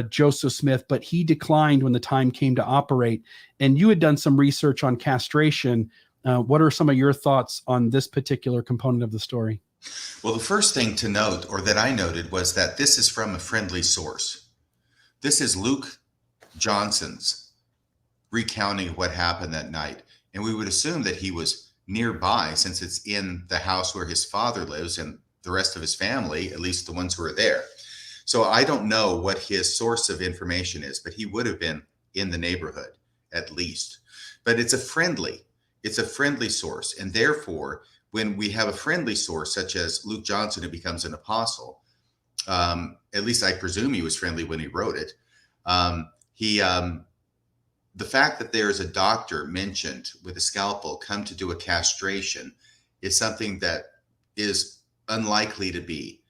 Joseph Smith, but he declined when the time came to operate. And you had done some research on castration. What are some of your thoughts on this particular component of the story? Well, the first thing to note, or that I noted, was that this is from a friendly source. This is Luke Johnson's recounting of what happened that night. And we would assume that he was nearby, since it's in the house where his father lives and the rest of his family, at least the ones who are there. So I don't know what his source of information is, but he would have been in the neighborhood at least. But it's a friendly source. And therefore, when we have a friendly source, such as Luke Johnson, who becomes an apostle, at least I presume he was friendly when he wrote it. The fact that there is a doctor mentioned with a scalpel come to do a castration is something that is unlikely to be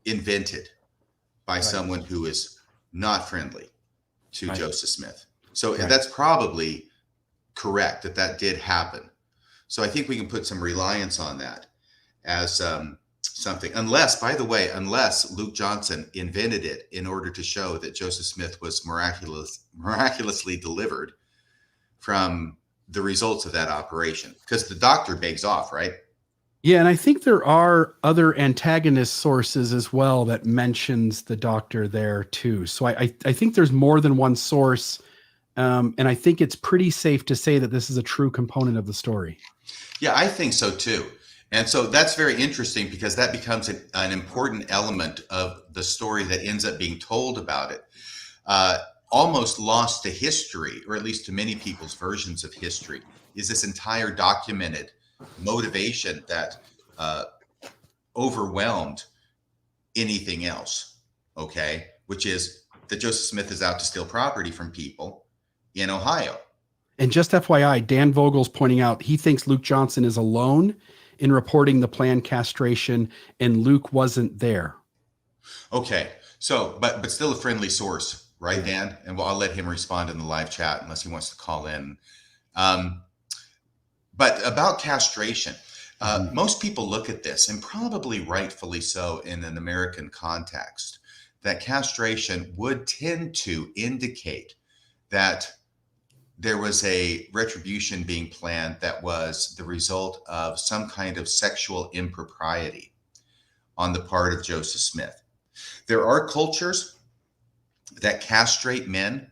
invented by someone who is not friendly to Joseph Smith. So that's probably correct, that did happen. So I think we can put some reliance on that as something, unless Luke Johnson invented it in order to show that Joseph Smith was miraculously delivered from the results of that operation, because the doctor begs off, right? Yeah, and I think there are other antagonist sources as well that mentions the doctor there too. So I think there's more than one source, and I think it's pretty safe to say that this is a true component of the story. Yeah, I think so too. And so that's very interesting, because that becomes an important element of the story that ends up being told about it. Almost lost to history, or at least to many people's versions of history, is this entire documented motivation that overwhelmed anything else, okay? Which is that Joseph Smith is out to steal property from people in Ohio. And just FYI, Dan Vogel's pointing out he thinks Luke Johnson is alone in reporting the planned castration, and Luke wasn't there. Okay, so but still a friendly source, right, Dan? And I'll let him respond in the live chat unless he wants to call in. But about castration, most people look at this, and probably rightfully so in an American context, that castration would tend to indicate that there was a retribution being planned that was the result of some kind of sexual impropriety on the part of Joseph Smith. There are cultures that castrate men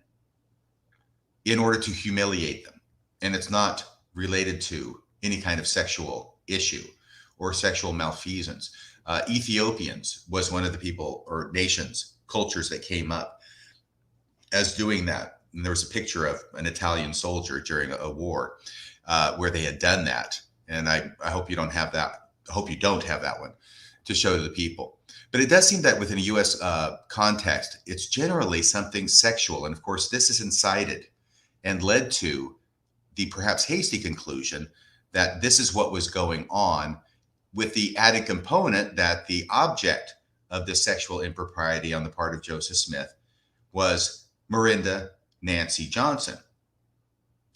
in order to humiliate them, and it's not related to any kind of sexual issue or sexual malfeasance. Ethiopians was one of the people or nations, cultures that came up as doing that. And there was a picture of an Italian soldier during a war where they had done that. And I hope you don't have that. I hope you don't have that one to show to the people. But it does seem that within a U.S. Context, it's generally something sexual. And of course, this is incited and led to the perhaps hasty conclusion that this is what was going on, with the added component that the object of the sexual impropriety on the part of Joseph Smith was Miranda Nancy Johnson.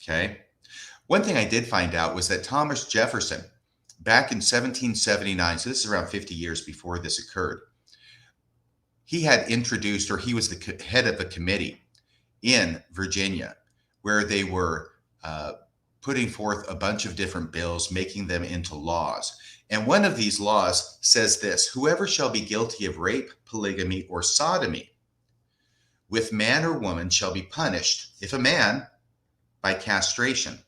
Okay. One thing I did find out was that Thomas Jefferson, back in 1779, so this is around 50 years before this occurred, he had introduced, or he was the head of a committee in Virginia where they were putting forth a bunch of different bills, making them into laws. And one of these laws says this: whoever shall be guilty of rape, polygamy, or sodomy with man or woman shall be punished, if a man, by castration. Do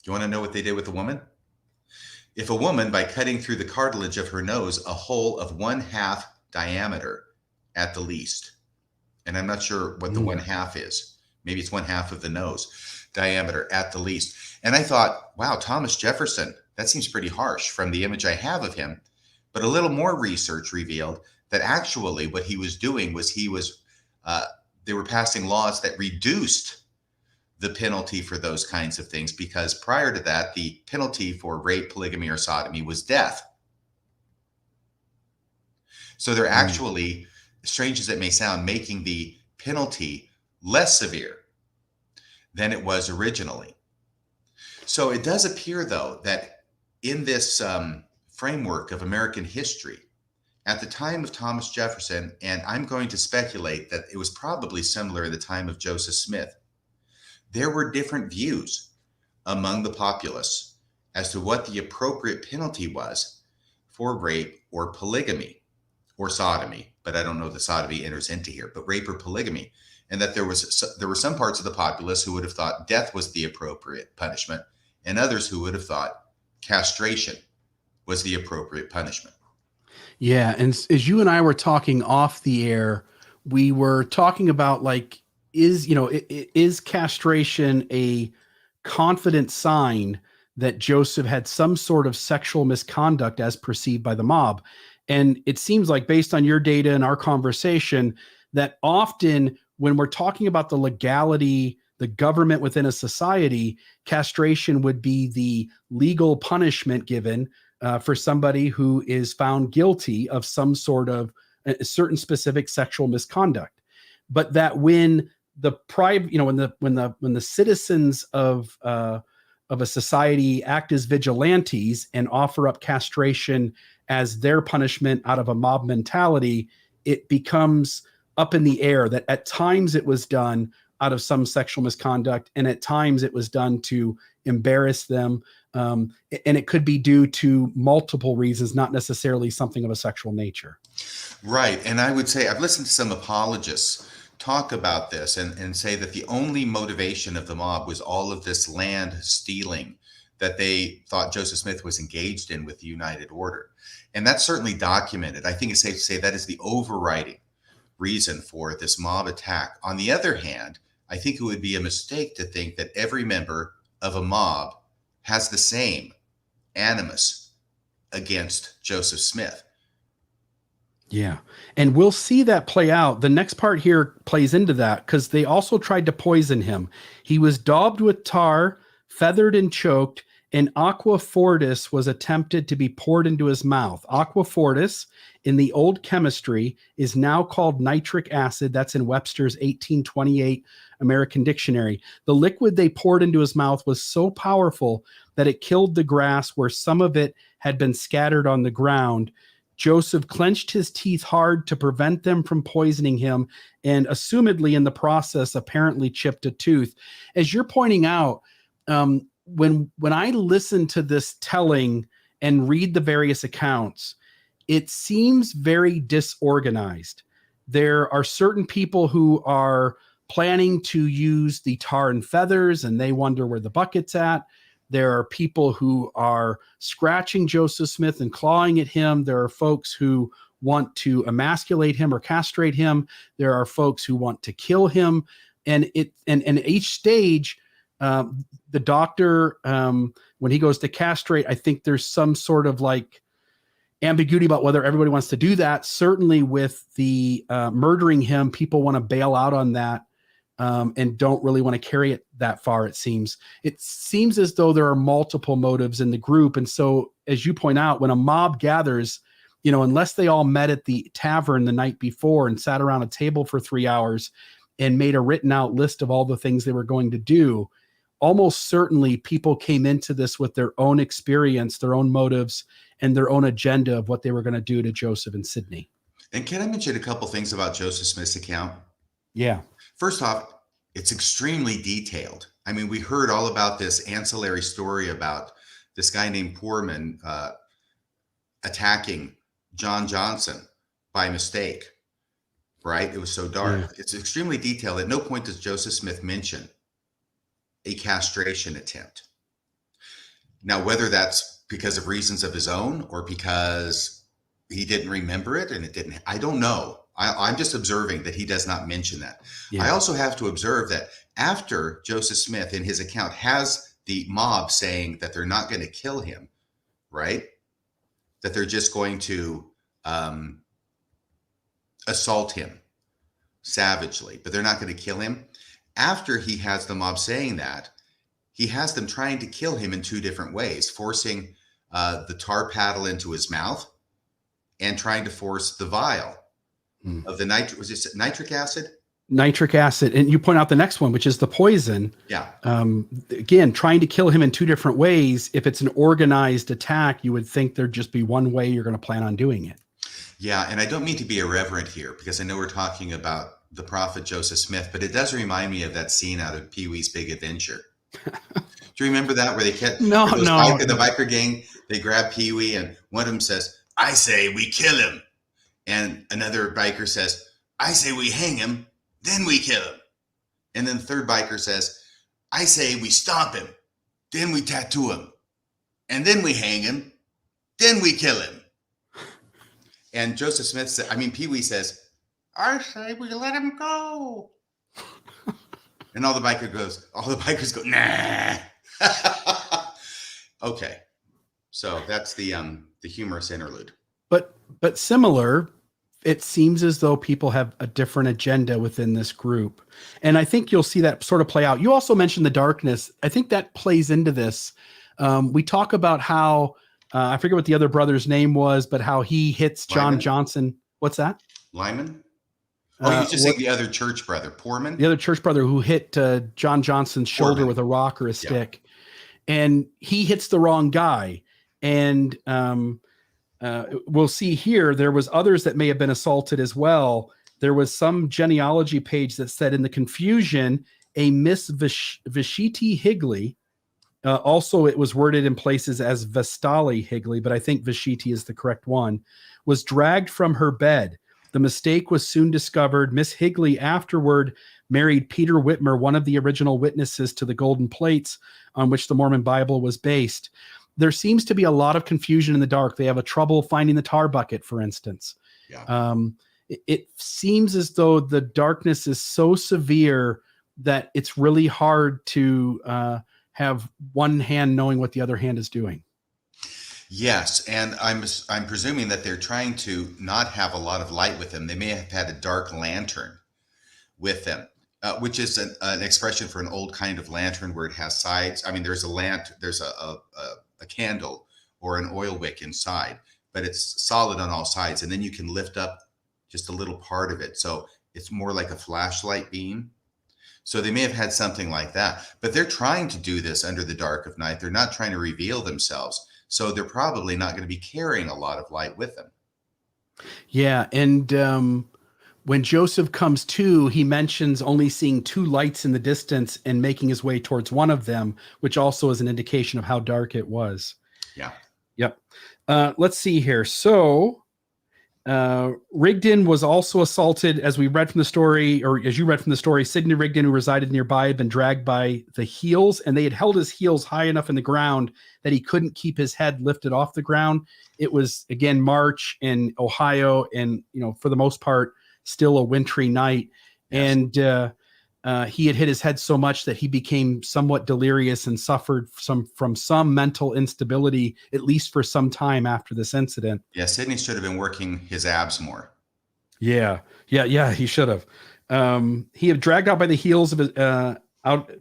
you want to know what they did with the woman? If a woman, by cutting through the cartilage of her nose a hole of 1/2 diameter at the least. And I'm not sure what the 1/2 is. Maybe it's 1/2 of the nose diameter at the least. And I thought, wow, Thomas Jefferson, that seems pretty harsh from the image I have of him. But a little more research revealed that actually what he was doing was they were passing laws that reduced the penalty for those kinds of things, because prior to that, the penalty for rape, polygamy, or sodomy was death. So they're actually, strange as it may sound, making the penalty less severe than it was originally. So it does appear, though, that in this framework of American history, at the time of Thomas Jefferson, and I'm going to speculate that it was probably similar in the time of Joseph Smith, there were different views among the populace as to what the appropriate penalty was for rape or polygamy or sodomy. But I don't know that sodomy enters into here, but rape or polygamy. And that there were some parts of the populace who would have thought death was the appropriate punishment, and others who would have thought castration was the appropriate punishment. Yeah. And as you and I were talking off the air, we were talking about, like, is castration a confident sign that Joseph had some sort of sexual misconduct as perceived by the mob? And it seems like, based on your data and our conversation, that often when we're talking about the legality, the government within a society, castration would be the legal punishment given for somebody who is found guilty of some sort of a certain specific sexual misconduct. But that when the private, when the citizens of a society act as vigilantes and offer up castration as their punishment out of a mob mentality, it becomes up in the air that at times it was done out of some sexual misconduct, and at times it was done to embarrass them. And it could be due to multiple reasons, not necessarily something of a sexual nature. Right. And I would say I've listened to some apologists talk about this and say that the only motivation of the mob was all of this land stealing that they thought Joseph Smith was engaged in with the United Order. And that's certainly documented. I think it's safe to say that is the overriding reason for this mob attack. On the other hand, I think it would be a mistake to think that every member of a mob has the same animus against Joseph Smith. Yeah. And we'll see that play out. The next part here plays into that, because they also tried to poison him. He was daubed with tar, feathered and choked, and aqua fortis was attempted to be poured into his mouth. Aqua fortis in the old chemistry is now called nitric acid. That's in Webster's 1828 American Dictionary. The liquid they poured into his mouth was so powerful that it killed the grass where some of it had been scattered on the ground. Joseph clenched his teeth hard to prevent them from poisoning him, and assumedly in the process apparently chipped a tooth. As you're pointing out, when I listen to this telling and read the various accounts, it seems very disorganized. There are certain people who are planning to use the tar and feathers, and they wonder where the bucket's at. There are people who are scratching Joseph Smith and clawing at him. There are folks who want to emasculate him or castrate him. There are folks who want to kill him. And each stage, the doctor, when he goes to castrate, I think there's some sort of like ambiguity about whether everybody wants to do that. Certainly with the murdering him, people want to bail out on that. And don't really want to carry it that far, it seems. It seems as though there are multiple motives in the group. And so, as you point out, when a mob gathers, unless they all met at the tavern the night before and sat around a table for 3 hours and made a written out list of all the things they were going to do, almost certainly people came into this with their own experience, their own motives, and their own agenda of what they were going to do to Joseph and Sidney. And can I mention a couple things about Joseph Smith's account? Yeah. First off, it's extremely detailed. I mean, we heard all about this ancillary story about this guy named Poorman attacking John Johnson by mistake. right? It was so dark. It's extremely detailed. At no point does Joseph Smith mention a castration attempt. Now, whether that's because of reasons of his own or because he didn't remember it and it didn't, I don't know. I'm just observing that he does not mention that. I also have to observe that after Joseph Smith in his account has the mob saying that they're not going to kill him, right? That they're just going to assault him savagely, but they're not going to kill him. After he has the mob saying that, he has them trying to kill him in two different ways, forcing the tar paddle into his mouth and trying to force the vial of the nitric acid? Nitric acid. And you point out the next one, which is the poison. Yeah. Again, trying to kill him in two different ways. If it's an organized attack, you would think there'd just be one way you're going to plan on doing it. Yeah. And I don't mean to be irreverent here because I know we're talking about the prophet Joseph Smith, but it does remind me of that scene out of Pee-wee's Big Adventure. Do you remember that where they kept the biker gang, they grab Pee-wee and one of them says, "I say we kill him." And another biker says, "I say we hang him, then we kill him." And then the third biker says, "I say we stomp him, then we tattoo him, and then we hang him, then we kill him." And Joseph Smith said, Pee-wee says, "I say we let him go." And all the bikers go, "Nah." Okay. So that's the humorous interlude. But similar, it seems as though people have a different agenda within this group. And I think you'll see that sort of play out. You also mentioned the darkness. I think that plays into this. We talk about how, I forget what the other brother's name was, but how he hits John Johnson. What's that? Lyman? Oh, you just saying the other church brother, Poorman? The other church brother who hit John Johnson's shoulder with a rock or a stick. And he hits the wrong guy. And we'll see here, there was others that may have been assaulted as well. There was some genealogy page that said in the confusion, a Miss Vashiti Higley, also it was worded in places as Vestali Higley, but I think Vashiti is the correct one, was dragged from her bed. The mistake was soon discovered. Miss Higley afterward married Peter Whitmer, one of the original witnesses to the golden plates on which the Mormon Bible was based. There seems to be a lot of confusion in the dark. They have a trouble finding the tar bucket, for instance. Yeah. It seems as though the darkness is so severe that it's really hard to have one hand knowing what the other hand is doing. Yes, and I'm presuming that they're trying to not have a lot of light with them. They may have had a dark lantern with them, which is an expression for an old kind of lantern where it has sides. There's there's a candle or an oil wick inside, but it's solid on all sides. And then you can lift up just a little part of it. So it's more like a flashlight beam. So they may have had something like that, but they're trying to do this under the dark of night. They're not trying to reveal themselves. So they're probably not going to be carrying a lot of light with them. Yeah. And when Joseph comes to, he mentions only seeing two lights in the distance and making his way towards one of them, which also is an indication of how dark it was. Yeah. Yep. Let's see here. So Rigdon was also assaulted, as we read from the story, or as you read from the story. Sidney Rigdon, who resided nearby, had been dragged by the heels, and they had held his heels high enough in the ground that he couldn't keep his head lifted off the ground. It was, again, March in Ohio, and for the most part, still a wintry night. Yes. And he had hit his head so much that he became somewhat delirious and suffered from some mental instability, at least for some time after this incident. Yeah, Sidney should have been working his abs more. Yeah, he should have. He had dragged out by the heels of his out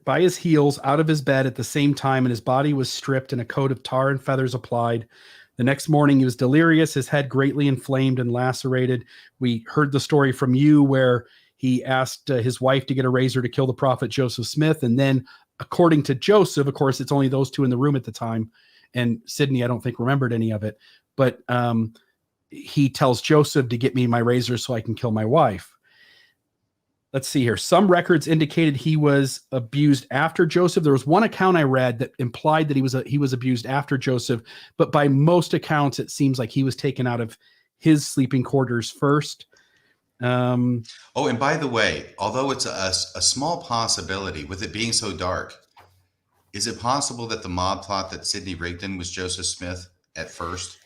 of his bed at the same time, and his body was stripped and a coat of tar and feathers applied. The next morning, he was delirious, his head greatly inflamed and lacerated. We heard the story from you where he asked his wife to get a razor to kill the prophet Joseph Smith. And then, according to Joseph, of course, it's only those two in the room at the time. And Sidney, I don't think, remembered any of it. But he tells Joseph to get me my razor so I can kill my wife. Let's see here. Some records indicated he was abused after Joseph. There was one account I read that implied that he was abused after Joseph, but by most accounts, it seems like he was taken out of his sleeping quarters first. Oh, and by the way, although it's a small possibility, with it being so dark, is it possible that the mob thought that Sidney Rigdon was Joseph Smith at first?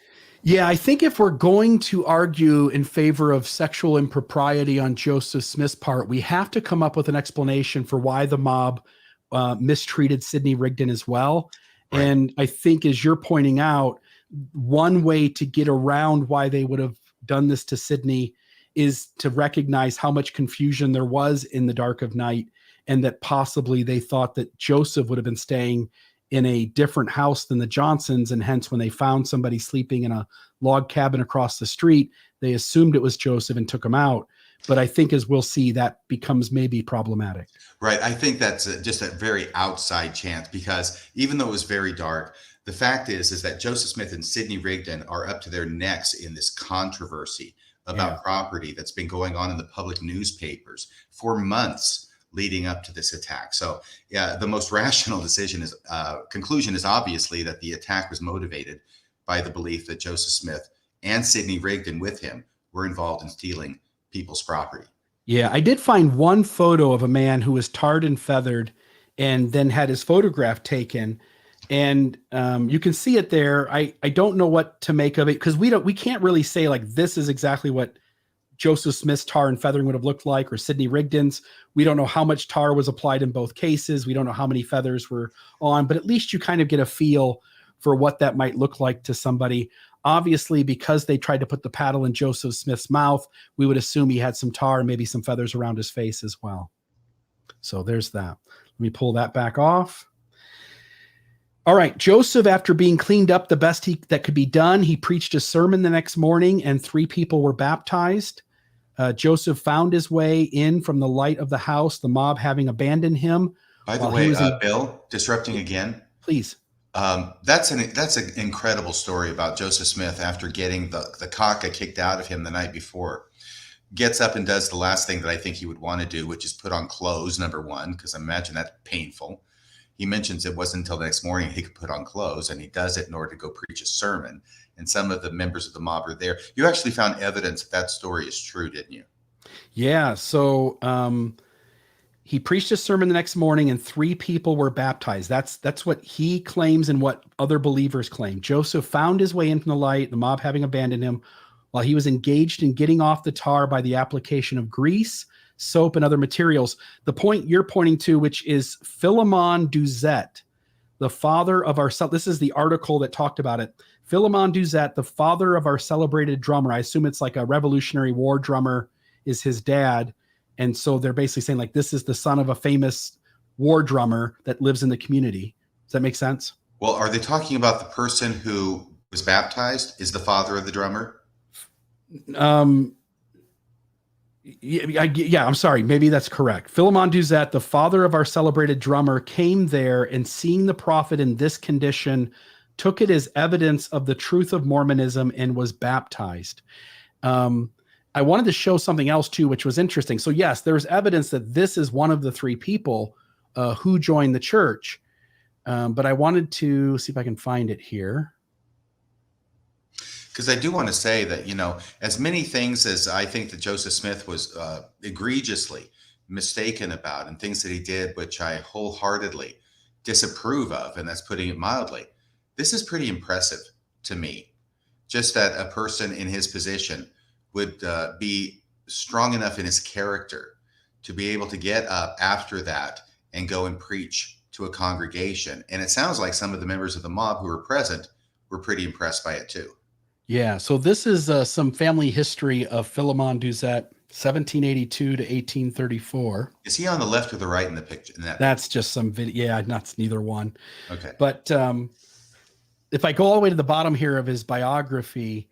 Yeah, I think if we're going to argue in favor of sexual impropriety on Joseph Smith's part, we have to come up with an explanation for why the mob mistreated Sidney Rigdon as well. Right. And I think, as you're pointing out, one way to get around why they would have done this to Sidney is to recognize how much confusion there was in the dark of night, and that possibly they thought that Joseph would have been staying in a different house than the Johnsons, and hence when they found somebody sleeping in a log cabin across the street, they assumed it was Joseph and took him out. But I think, as we'll see, that becomes maybe problematic. Right. I think that's just a very outside chance, because even though it was very dark, the fact is that Joseph Smith and Sidney Rigdon are up to their necks in this controversy about property that's been going on in the public newspapers for months leading up to this attack. So, yeah, the most rational conclusion is obviously that the attack was motivated by the belief that Joseph Smith and Sidney Rigdon with him were involved in stealing people's property. Yeah, I did find one photo of a man who was tarred and feathered and then had his photograph taken. And you can see it there. I don't know what to make of it, because we can't really say like this is exactly what Joseph Smith's tar and feathering would have looked like, or Sidney Rigdon's. We don't know how much tar was applied in both cases. We don't know how many feathers were on, but at least you kind of get a feel for what that might look like to somebody. Obviously, because they tried to put the paddle in Joseph Smith's mouth, we would assume he had some tar and maybe some feathers around his face as well. So there's that. Let me pull that back off. All right, Joseph, after being cleaned up the best that could be done, he preached a sermon the next morning, and 3 people were baptized. Joseph found his way in from the light of the house, the mob having abandoned him. By the way, Bill, disrupting again. Please. That's an incredible story about Joseph Smith after getting the caca kicked out of him the night before. Gets up and does the last thing that I think he would want to do, which is put on clothes, number one, because I imagine that's painful. He mentions it wasn't until the next morning he could put on clothes, and he does it in order to go preach a sermon. And some of the members of the mob are there. You actually found evidence that story is true, didn't you? Yeah. So he preached a sermon the next morning, and 3 people were baptized. That's what he claims and what other believers claim. Joseph found his way in from the light, the mob having abandoned him, while he was engaged in getting off the tar by the application of grease, soap, and other materials. The point you're pointing to, which is Philemon Duzet, the father of our, this is the article that talked about it. Philemon Duzet, the father of our celebrated drummer. I assume it's like a Revolutionary War drummer is his dad. And so they're basically saying like, this is the son of a famous war drummer that lives in the community. Does that make sense? Well, are they talking about the person who was baptized is the father of the drummer? Yeah, I'm sorry. Maybe that's correct. Philemon Duzet, the father of our celebrated drummer, came there and, seeing the prophet in this condition, took it as evidence of the truth of Mormonism and was baptized. I wanted to show something else too, which was interesting. So yes, there's evidence that this is one of the 3 people who joined the church. But I wanted to see if I can find it here. Because I do want to say that, as many things as I think that Joseph Smith was egregiously mistaken about, and things that he did, which I wholeheartedly disapprove of, and that's putting it mildly, this is pretty impressive to me. Just that a person in his position would be strong enough in his character to be able to get up after that and go and preach to a congregation. And it sounds like some of the members of the mob who were present were pretty impressed by it too. Yeah, so this is some family history of Philemon Duzet, 1782 to 1834. Is he on the left or the right in the picture? That's just some video. Yeah, that's neither one. Okay. But if I go all the way to the bottom here of his biography,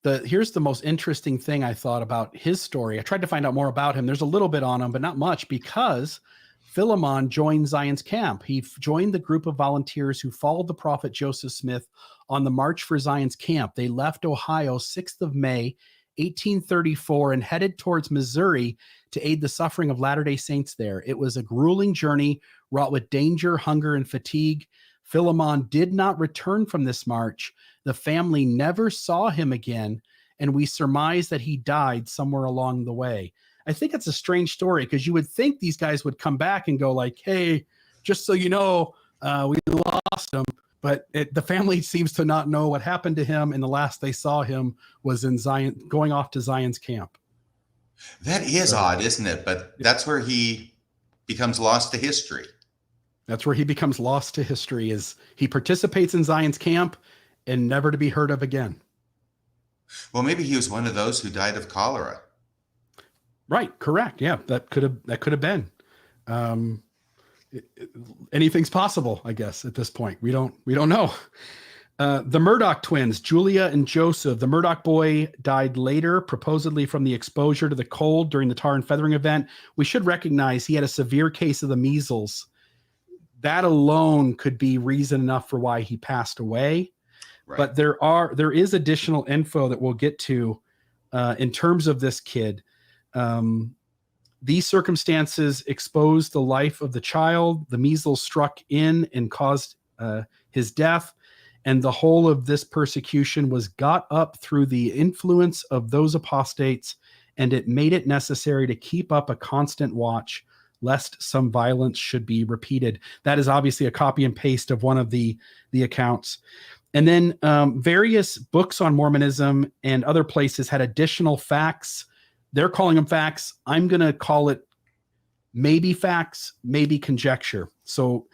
here's the most interesting thing I thought about his story. I tried to find out more about him. There's a little bit on him, but not much, because Philemon joined Zion's camp. He joined the group of volunteers who followed the prophet Joseph Smith on the March for Zion's camp. They left Ohio 6th of May, 1834, and headed towards Missouri to aid the suffering of Latter-day Saints there. It was a grueling journey wrought with danger, hunger, and fatigue. Philemon did not return from this march. The family never saw him again, and we surmise that he died somewhere along the way. I think it's a strange story because you would think these guys would come back and go like, hey, just so you know, we lost him. But the family seems to not know what happened to him. And the last they saw him was in Zion, going off to Zion's camp. That is odd, isn't it? But that's where he becomes lost to history. That's where he becomes lost to history, is he participates in Zion's camp and never to be heard of again. Well, maybe he was one of those who died of cholera. Right. Correct. Yeah, that could have been. Anything's possible, I guess, at this point. We don't know. The Murdoch twins, Julia and Joseph. The Murdoch boy died later, supposedly from the exposure to the cold during the tar and feathering event. We should recognize he had a severe case of the measles. That alone could be reason enough for why he passed away. Right. But there is additional info that we'll get to in terms of this kid. These circumstances exposed the life of the child. The measles struck in and caused his death. And the whole of this persecution was got up through the influence of those apostates, and it made it necessary to keep up a constant watch, lest some violence should be repeated. That is obviously a copy and paste of one of the accounts. And then various books on Mormonism and other places had additional facts. They're calling them facts. I'm going to call it maybe facts, maybe conjecture. So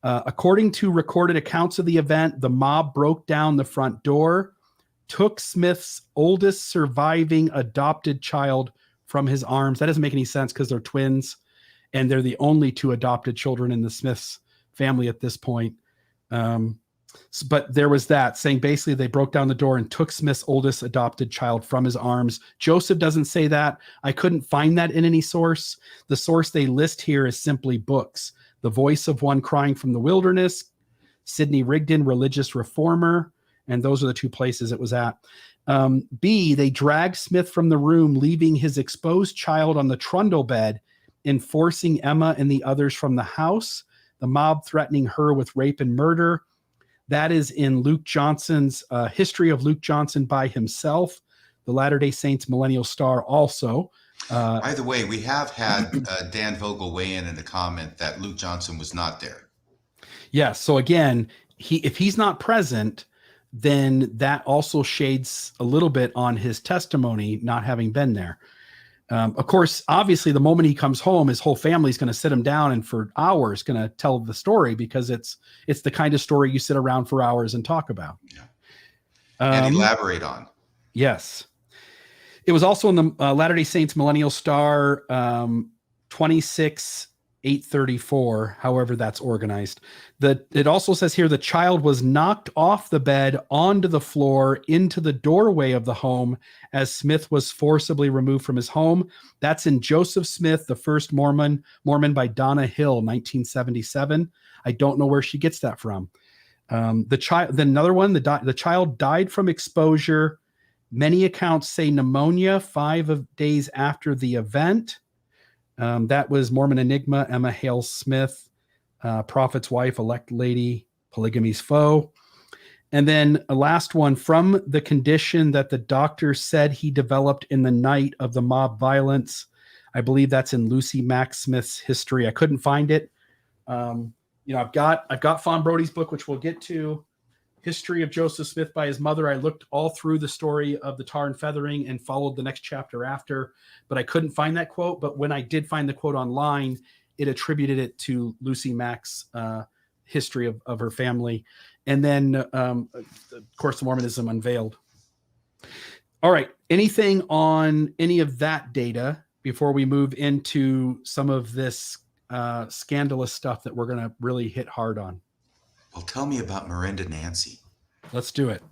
according to recorded accounts of the event, the mob broke down the front door, took Smith's oldest surviving adopted child from his arms. That doesn't make any sense because they're twins, and they're the only two adopted children in the Smiths family at this point. But there was that, saying basically they broke down the door and took Smith's oldest adopted child from his arms. Joseph doesn't say that. I couldn't find that in any source. The source they list here is simply books. The Voice of One Crying from the Wilderness, Sidney Rigdon, Religious Reformer, and those are the two places it was at. B, they dragged Smith from the room, leaving his exposed child on the trundle bed, enforcing Emma and the others from the house, the mob threatening her with rape and murder. That is in Luke Johnson's History of Luke Johnson by himself, the Latter-day Saints Millennial Star also. By the way, we have had Dan Vogel weigh in a comment that Luke Johnson was not there. Yes. So again, if he's not present, then that also shades a little bit on his testimony not having been there. Of course, obviously, the moment he comes home, his whole family's going to sit him down and for hours going to tell the story, because it's the kind of story you sit around for hours and talk about. Yeah. And elaborate on. Yes. It was also in the Latter-day Saints Millennial Star 26834, however that's organized. It also says here the child was knocked off the bed onto the floor into the doorway of the home as Smith was forcibly removed from his home. That's in Joseph Smith, the First Mormon by Donna Hill, 1977. I don't know where she gets that from. The child died from exposure. Many accounts say pneumonia 5 days after the event. That was Mormon Enigma, Emma Hale Smith, Prophet's Wife, Elect Lady, Polygamy's Foe. And then a last one, from the condition that the doctor said he developed in the night of the mob violence. I believe that's in Lucy Mack Smith's History. I couldn't find it. I've got Fawn Brody's book, which we'll get to. History of Joseph Smith by his mother. I looked all through the story of the tar and feathering and followed the next chapter after, but I couldn't find that quote. But when I did find the quote online, it attributed it to Lucy Mack's history of her family. And then, of course, the Mormonism Unveiled. All right. Anything on any of that data before we move into some of this scandalous stuff that we're going to really hit hard on? Well, tell me about Miranda Nancy. Let's do it.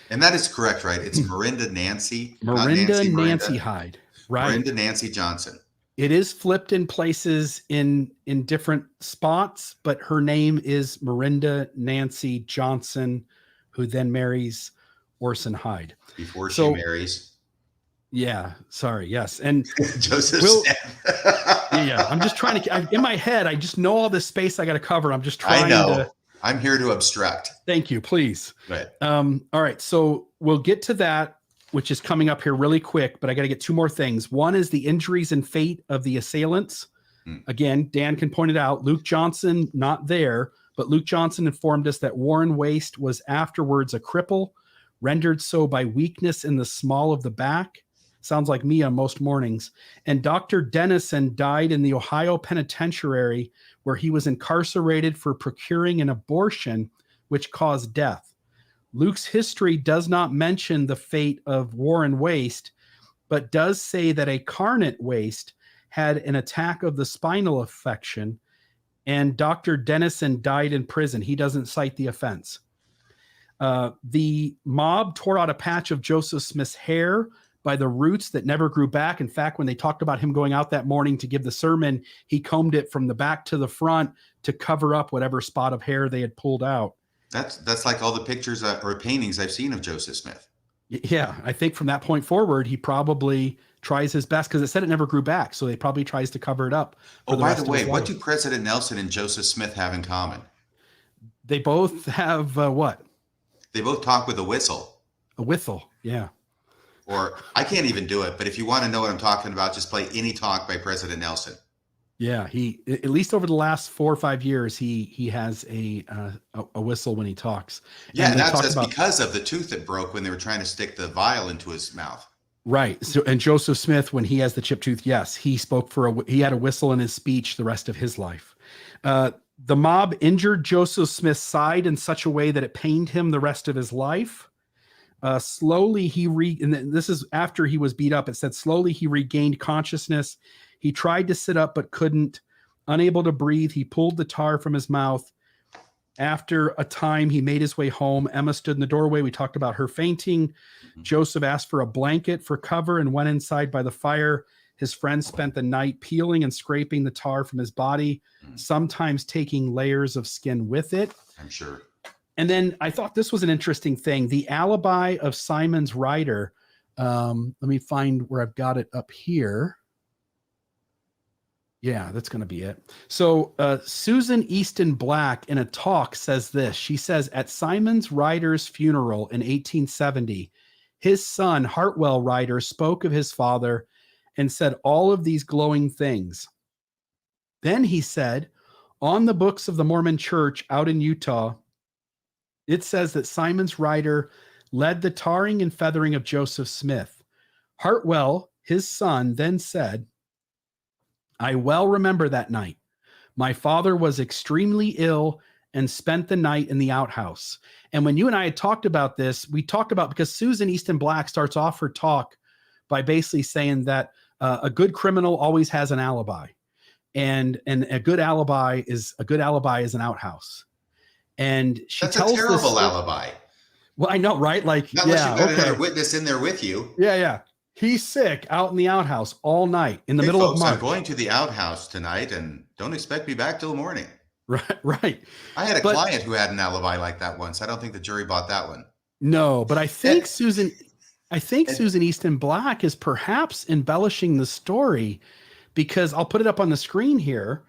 And that is correct, right? It's Miranda Nancy. Nancy Hyde. Right. Miranda Nancy Johnson. It is flipped in places in different spots, but her name is Miranda Nancy Johnson, who then marries Orson Hyde. Before she marries. Yeah. Sorry. Yes. And Joseph. Yeah. I'm just trying to, in my head, I just know all this space I got to cover. I'm just trying to. I'm here to abstract. Thank you, please. Right. All right. So we'll get to that which is coming up here really quick, but I got to get two more things. One is the injuries and fate of the assailants. Again, Dan can point it out. Luke Johnson, not there, but Luke Johnson informed us that Warren Waste was afterwards a cripple, rendered so by weakness in the small of the back. Sounds like me on most mornings. And Dr. Dennison died in the Ohio Penitentiary, where he was incarcerated for procuring an abortion, which caused death. Luke's history does not mention the fate of Warren Waste, but does say that a carnate Waste had an attack of the spinal affection, and Dr. Dennison died in prison. He doesn't cite the offense. The mob tore out a patch of Joseph Smith's hair by the roots that never grew back. In fact, when they talked about him going out that morning to give the sermon, he combed it from the back to the front to cover up whatever spot of hair they had pulled out. That's like all the pictures or paintings I've seen of Joseph Smith. Yeah, I think from that point forward, he probably tries his best, because it said it never grew back, so he probably tries to cover it up. Oh, by the way, what do President Nelson and Joseph Smith have in common? They both have what? They both talk with a whistle. A whistle, yeah. Or I can't even do it, but if you want to know what I'm talking about, just play any talk by President Nelson. Yeah, he, at least over the last 4 or 5 years, he has a whistle when he talks. Yeah, and that's just because of the tooth that broke when they were trying to stick the vial into his mouth. Right. So, and Joseph Smith, when he has the chipped tooth, yes, he spoke he had a whistle in his speech the rest of his life. The mob injured Joseph Smith's side in such a way that it pained him the rest of his life. Slowly and this is after he was beat up. It said slowly he regained consciousness. He tried to sit up, but couldn't. Unable to breathe, he pulled the tar from his mouth. After a time, he made his way home. Emma stood in the doorway. We talked about her fainting. Mm-hmm. Joseph asked for a blanket for cover and went inside by the fire. His friends spent the night peeling and scraping the tar from his body, sometimes taking layers of skin with it. I'm sure. And then I thought this was an interesting thing. The alibi of Simon's rider. Let me find where I've got it up here. Yeah, that's going to be it. So Susan Easton Black in a talk says this. She says, at Simon's Ryder's funeral in 1870, his son, Hartwell Ryder, spoke of his father and said all of these glowing things. Then he said, on the books of the Mormon Church out in Utah, it says that Simon's Ryder led the tarring and feathering of Joseph Smith. Hartwell, his son, then said, I well remember that night. My father was extremely ill and spent the night in the outhouse. And when you and I had talked about this, we talked about, because Susan Easton Black starts off her talk by basically saying that a good criminal always has an alibi, and a good alibi is an outhouse. And she That's tells a terrible alibi. Well, I know, right? Like, not unless you've got another witness in there with you. Yeah. He's sick out in the outhouse all night in the middle of March. I'm going to the outhouse tonight and don't expect me back till the morning. Right. I had a client who had an alibi like that once. I don't think the jury bought that one. No, but I think Susan Easton Black is perhaps embellishing the story, because I'll put it up on the screen here.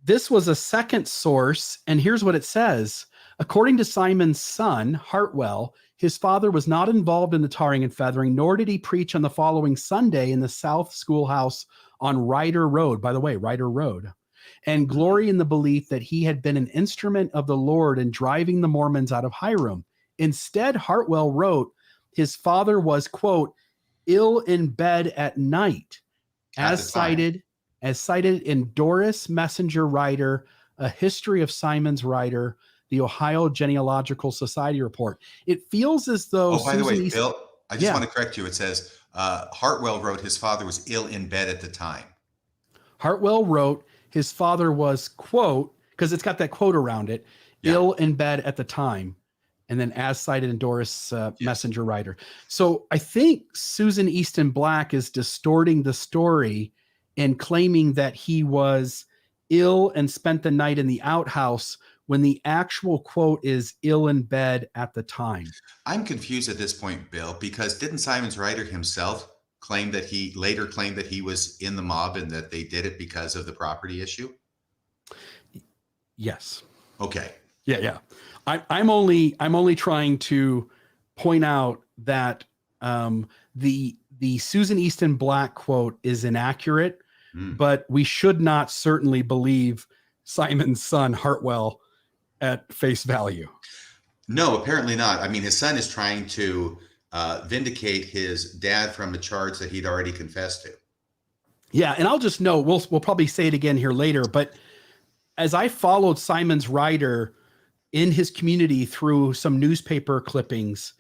This was a second source, and here's what it says. According to Simon's son, Hartwell, his father was not involved in the tarring and feathering, nor did he preach on the following Sunday in the South Schoolhouse on Ryder Road, by the way, Ryder Road, and glory in the belief that he had been an instrument of the Lord in driving the Mormons out of Hiram. Instead, Hartwell wrote, his father was, quote, ill in bed at night, as cited in Doris Messenger Ryder, A History of Simon's Ryder, the Ohio Genealogical Society report. It feels as though... Oh, by the way, Bill, I just want to correct you. It says Hartwell wrote his father was ill in bed at the time. Hartwell wrote his father was, quote, because it's got that quote around it, ill in bed at the time. And then as cited in Doris Messenger Ryder. So I think Susan Easton Black is distorting the story and claiming that he was ill and spent the night in the outhouse, when the actual quote is ill in bed at the time. I'm confused at this point, Bill, because didn't Simon's Ryder himself later claimed that he was in the mob and that they did it because of the property issue? Yes. Okay. Yeah. I'm only trying to point out that the Susan Easton Black quote is inaccurate, but we should not certainly believe Simon's son Hartwell at face value. No, apparently not. I mean, his son is trying to vindicate his dad from a charge that he'd already confessed to. Yeah, and I'll just note, we'll probably say it again here later, but as I followed Simon's writer in his community through some newspaper clippings,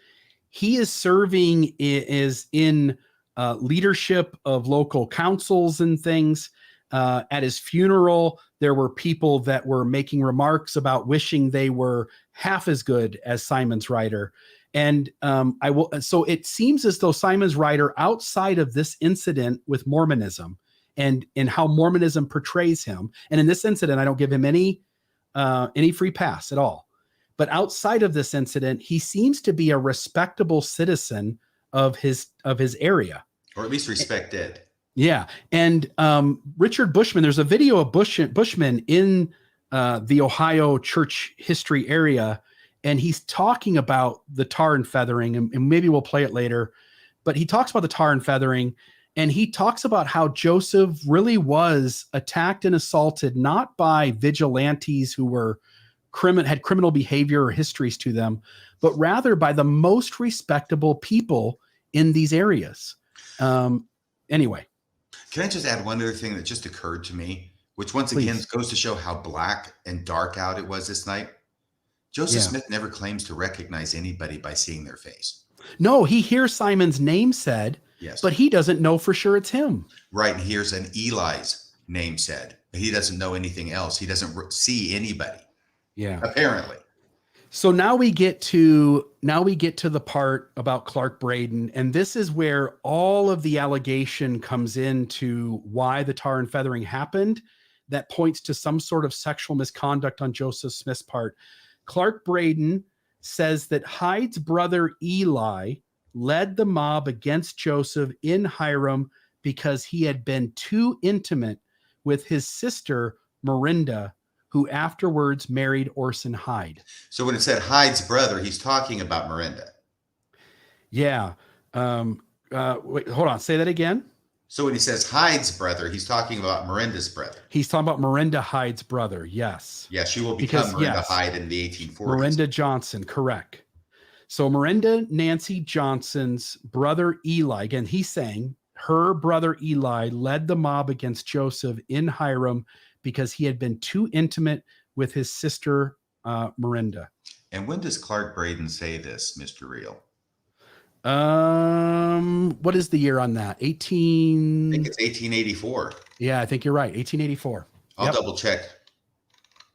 he is serving is in leadership of local councils and things. At his funeral, there were people that were making remarks about wishing they were half as good as Simon's writer. And so it seems as though Simon's writer, outside of this incident with Mormonism and how Mormonism portrays him, and in this incident, I don't give him any free pass at all. But outside of this incident, he seems to be a respectable citizen of his area, or at least respected. Yeah, and Richard Bushman. There's a video of Bushman in the Ohio church history area, and he's talking about the tar and feathering, and maybe we'll play it later. But he talks about the tar and feathering, and he talks about how Joseph really was attacked and assaulted not by vigilantes who were had criminal behavior or histories to them, but rather by the most respectable people in these areas. Anyway. Can I just add one other thing that just occurred to me, which once again goes to show how black and dark out it was this night? Joseph Smith never claims to recognize anybody by seeing their face. No, he hears Simon's name said, but he doesn't know for sure it's him. Right, and here's an Eli's name said, but he doesn't know anything else. He doesn't see anybody. Yeah, apparently. So now we get to the part about Clark Braden, and this is where all of the allegation comes into why the tar and feathering happened. That points to some sort of sexual misconduct on Joseph Smith's part. Clark Braden says that Hyde's brother Eli led the mob against Joseph in Hiram because he had been too intimate with his sister Miranda, who afterwards married Orson Hyde. So when it said Hyde's brother, he's talking about Miranda. Yeah. Wait, hold on. Say that again. So when he says Hyde's brother, he's talking about Miranda's brother. He's talking about Miranda Hyde's brother. Yes. Yeah, she will become Miranda Hyde in the 1840s. Miranda Johnson, correct. So Miranda Nancy Johnson's brother Eli, again, he's saying her brother Eli led the mob against Joseph in Hiram because he had been too intimate with his sister, Miranda. And when does Clark Braden say this, Mr. Real? What is the year on that? I think it's 1884. Yeah, I think you're right. 1884. I'll double check.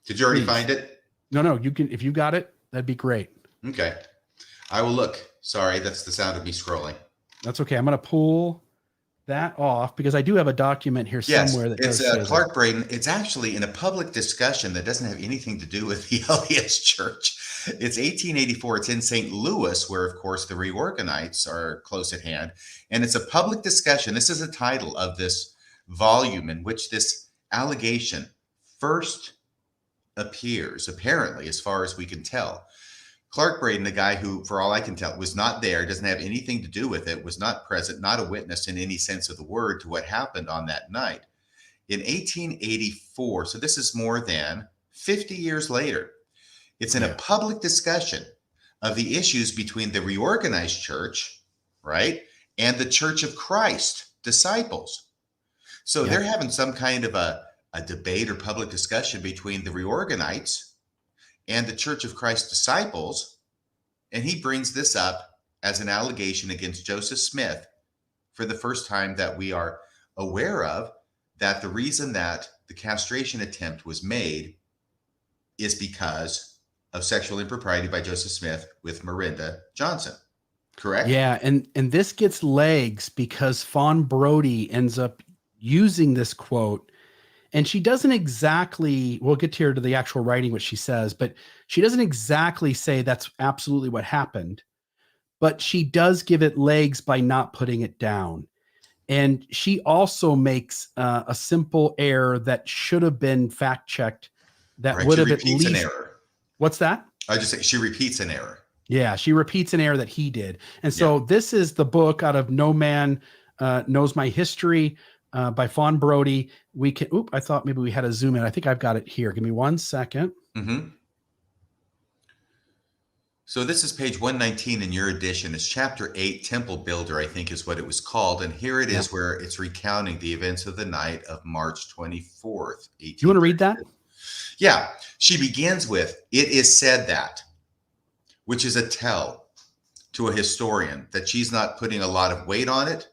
Did you already find it? No, you can. If you got it, that'd be great. Okay. I will look. Sorry, that's the sound of me scrolling. That's okay. I'm going to pull that off because I do have a document here somewhere that it's Clark Braden. It's actually in a public discussion that doesn't have anything to do with the LDS Church. It's 1884. It's in St. Louis, where, of course, the Reorganites are close at hand. And it's a public discussion. This is the title of this volume in which this allegation first appears, apparently, as far as we can tell. Clark Braden, the guy who, for all I can tell, was not there, doesn't have anything to do with it, was not present, not a witness in any sense of the word to what happened on that night. In 1884, so this is more than 50 years later, it's in a public discussion of the issues between the Reorganized Church, right, and the Church of Christ disciples. So they're having some kind of a debate or public discussion between the Reorganites and the Church of Christ disciples, and he brings this up as an allegation against Joseph Smith for the first time that we are aware of, that the reason that the castration attempt was made is because of sexual impropriety by Joseph Smith with Miranda Johnson. Correct? Yeah, and this gets legs because Fawn Brody ends up using this quote. And she doesn't exactly, we'll get here to the actual writing, what she says, but she doesn't exactly say that's absolutely what happened, but she does give it legs by not putting it down. And she also makes a simple error that should have been fact checked. That would have at least an error. What's that? I just say she repeats an error. Yeah, she repeats an error that he did. And so this is the book out of No Man Knows My History by Fawn Brody. We can, I thought maybe we had a zoom in. I think I've got it here. Give me 1 second. Mm-hmm. So this is page 119 in your edition. It's chapter 8, Temple Builder, I think is what it was called. And here it is where it's recounting the events of the night of March 24th. You want to read that? Yeah. She begins with, "It is said that," which is a tell to a historian that she's not putting a lot of weight on it,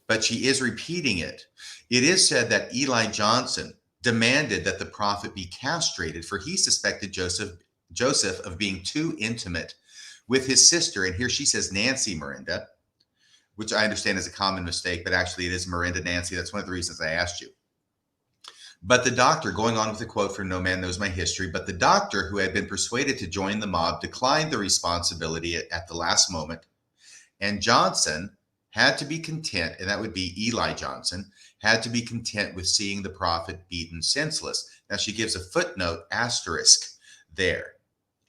but she is repeating it. "It is said that Eli Johnson demanded that the prophet be castrated, for he suspected Joseph of being too intimate with his sister." And here she says Nancy Miranda, which I understand is a common mistake, but actually it is Miranda Nancy. That's one of the reasons I asked you. "But the doctor," going on with a quote from No Man Knows My History, "but the doctor, who had been persuaded to join the mob, declined the responsibility at the last moment. And Johnson had to be content," and that would be Eli Johnson, "had to be content with seeing the prophet beaten senseless." Now she gives a footnote asterisk there.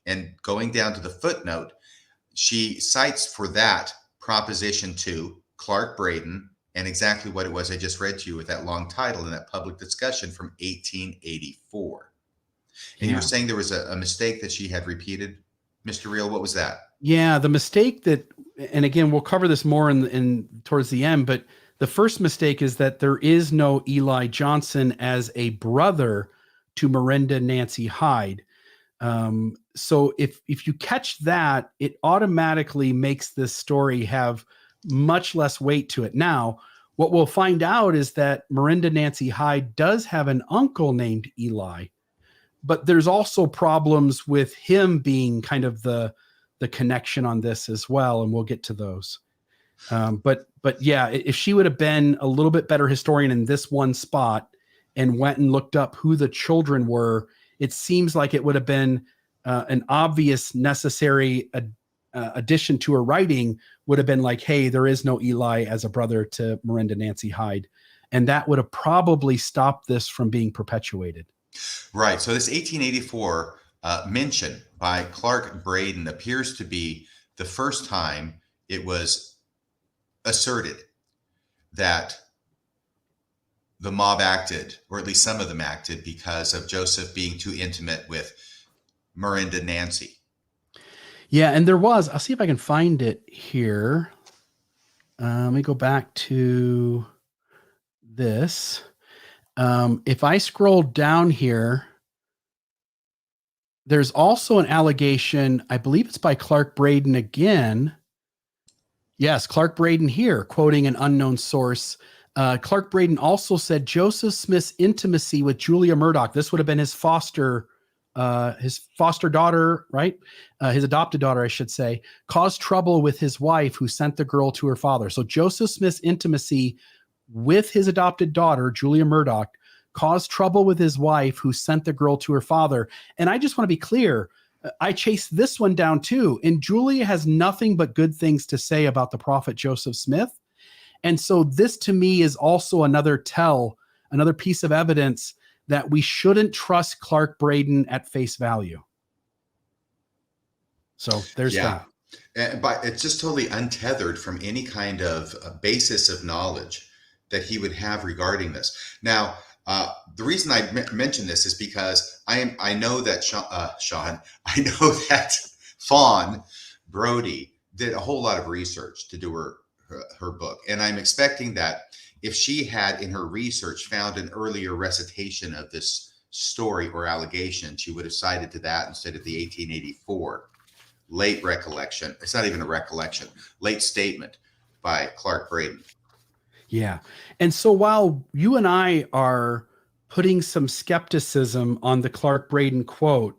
And going down to the footnote, she cites for that Proposition 2, Clark Braden, and exactly what it was I just read to you with that long title in that public discussion from 1884. And you were saying there was a mistake that she had repeated, Mr. Reel. What was that? Yeah, the mistake that, and again, we'll cover this more in towards the end, but the first mistake is that there is no Eli Johnson as a brother to Miranda Nancy Hyde. So if you catch that, it automatically makes this story have much less weight to it. Now, what we'll find out is that Miranda Nancy Hyde does have an uncle named Eli, but there's also problems with him being kind of the connection on this as well, and we'll get to those. But yeah, if she would have been a little bit better historian in this one spot and went and looked up who the children were, it seems like it would have been an obvious necessary addition to her writing would have been like, hey, there is no Eli as a brother to Miranda Nancy Hyde. And that would have probably stopped this from being perpetuated. Right. So this 1884 mention by Clark Braden appears to be the first time it was asserted that the mob acted, or at least some of them acted, because of Joseph being too intimate with Miranda Nancy. Yeah, and there was, I'll see if I can find it here. Let me go back to this. If I scroll down here, there's also an allegation, I believe it's by Clark Braden again. Yes, Clark Braden here, quoting an unknown source. Clark Braden also said Joseph Smith's intimacy with Julia Murdoch, this would have been his foster daughter, right? His adopted daughter, I should say, caused trouble with his wife who sent the girl to her father. So Joseph Smith's intimacy with his adopted daughter, Julia Murdoch, caused trouble with his wife who sent the girl to her father. And I just want to be clear, I chased this one down too. And Julia has nothing but good things to say about the prophet Joseph Smith. And so this to me is also another piece of evidence that we shouldn't trust Clark Braden at face value. So there's that. But it's just totally untethered from any kind of basis of knowledge that he would have regarding this. Now, the reason I mention this is because I know that Fawn Brody did a whole lot of research to do her book. And I'm expecting that if she had in her research found an earlier recitation of this story or allegation, she would have cited to that instead of the 1884 late recollection. It's not even a recollection, late statement by Clark Braden. Yeah. And so while you and I are putting some skepticism on the Clark Braden quote,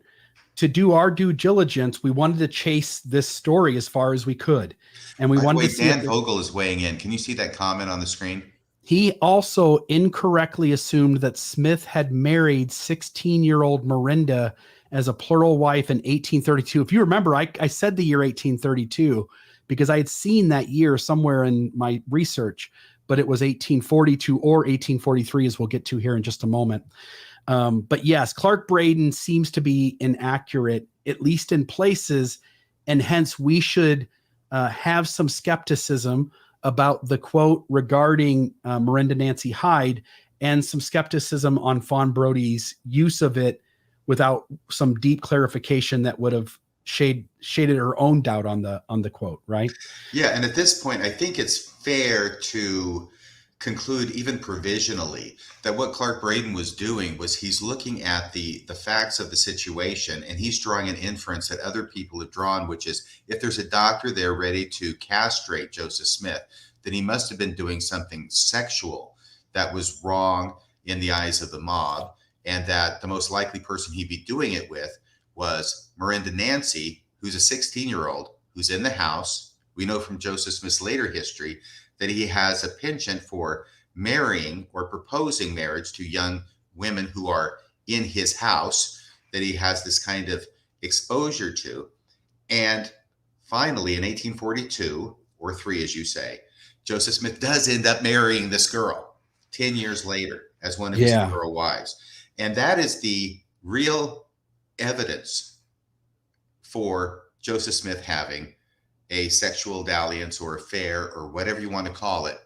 to do our due diligence, we wanted to chase this story as far as we could. And we wanted to see Dan Vogel is weighing in. Can you see that comment on the screen? He also incorrectly assumed that Smith had married 16-year-old Miranda as a plural wife in 1832. If you remember, I said the year 1832 because I had seen that year somewhere in my research, but it was 1842 or 1843, as we'll get to here in just a moment. But yes, Clark Braden seems to be inaccurate, at least in places. and hence we should have some skepticism about the quote regarding Miranda Nancy Hyde, and some skepticism on Fawn Brody's use of it without some deep clarification that would have shaded her own doubt on the quote, right? Yeah, and at this point, I think it's fair to conclude, even provisionally, that what Clark Braden was doing was he's looking at the facts of the situation, and he's drawing an inference that other people have drawn, which is if there's a doctor there ready to castrate Joseph Smith, then he must have been doing something sexual that was wrong in the eyes of the mob, and that the most likely person he'd be doing it with was Miranda Nancy, who's a 16-year-old who's in the house. We know from Joseph Smith's later history that he has a penchant for marrying or proposing marriage to young women who are in his house, that he has this kind of exposure to. And finally, in 1842, or 3, as you say, Joseph Smith does end up marrying this girl 10 years later as one of his rural wives. And that is the real evidence for Joseph Smith having a sexual dalliance or affair, or whatever you want to call it,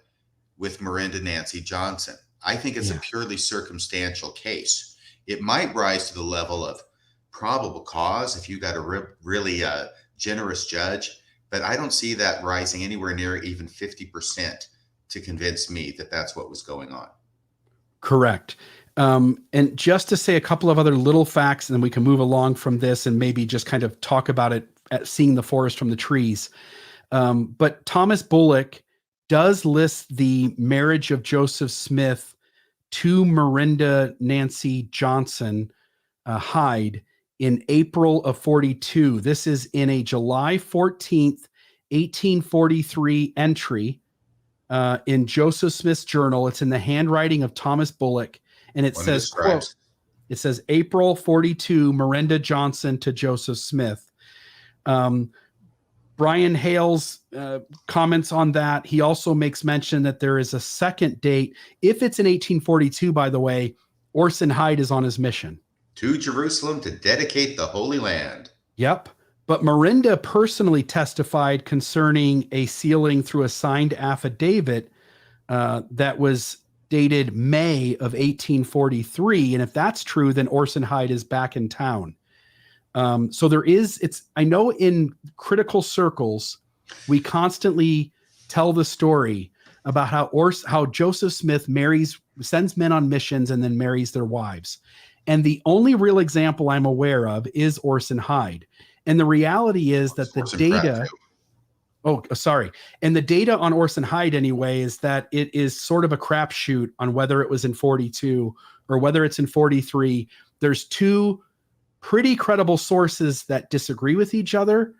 with Miranda Nancy Johnson. I think it's a purely circumstantial case. It might rise to the level of probable cause if you got a really generous judge, but I don't see that rising anywhere near even 50% to convince me that that's what was going on. Correct. And just to say a couple of other little facts, and then we can move along from this and maybe just kind of talk about it at seeing the forest from the trees. But Thomas Bullock does list the marriage of Joseph Smith to Miranda Nancy Johnson Hyde in April of 42. This is in a July 14th, 1843 entry in Joseph Smith's journal. It's in the handwriting of Thomas Bullock. And it says, quote, it says April 42, Miranda Johnson to Joseph Smith. Brian Hales comments on that. He also makes mention that there is a second date. If it's in 1842, by the way, Orson Hyde is on his mission to Jerusalem to dedicate the Holy Land. Yep. But Miranda personally testified concerning a sealing through a signed affidavit that was dated May of 1843. And if that's true, then Orson Hyde is back in town. So there is, I know in critical circles, we constantly tell the story about how Joseph Smith sends men on missions and then marries their wives. And the only real example I'm aware of is Orson Hyde. And the reality is that the data, and the data on Orson Hyde anyway, is that it is sort of a crapshoot on whether it was in 42 or whether it's in 43. There's two pretty credible sources that disagree with each other,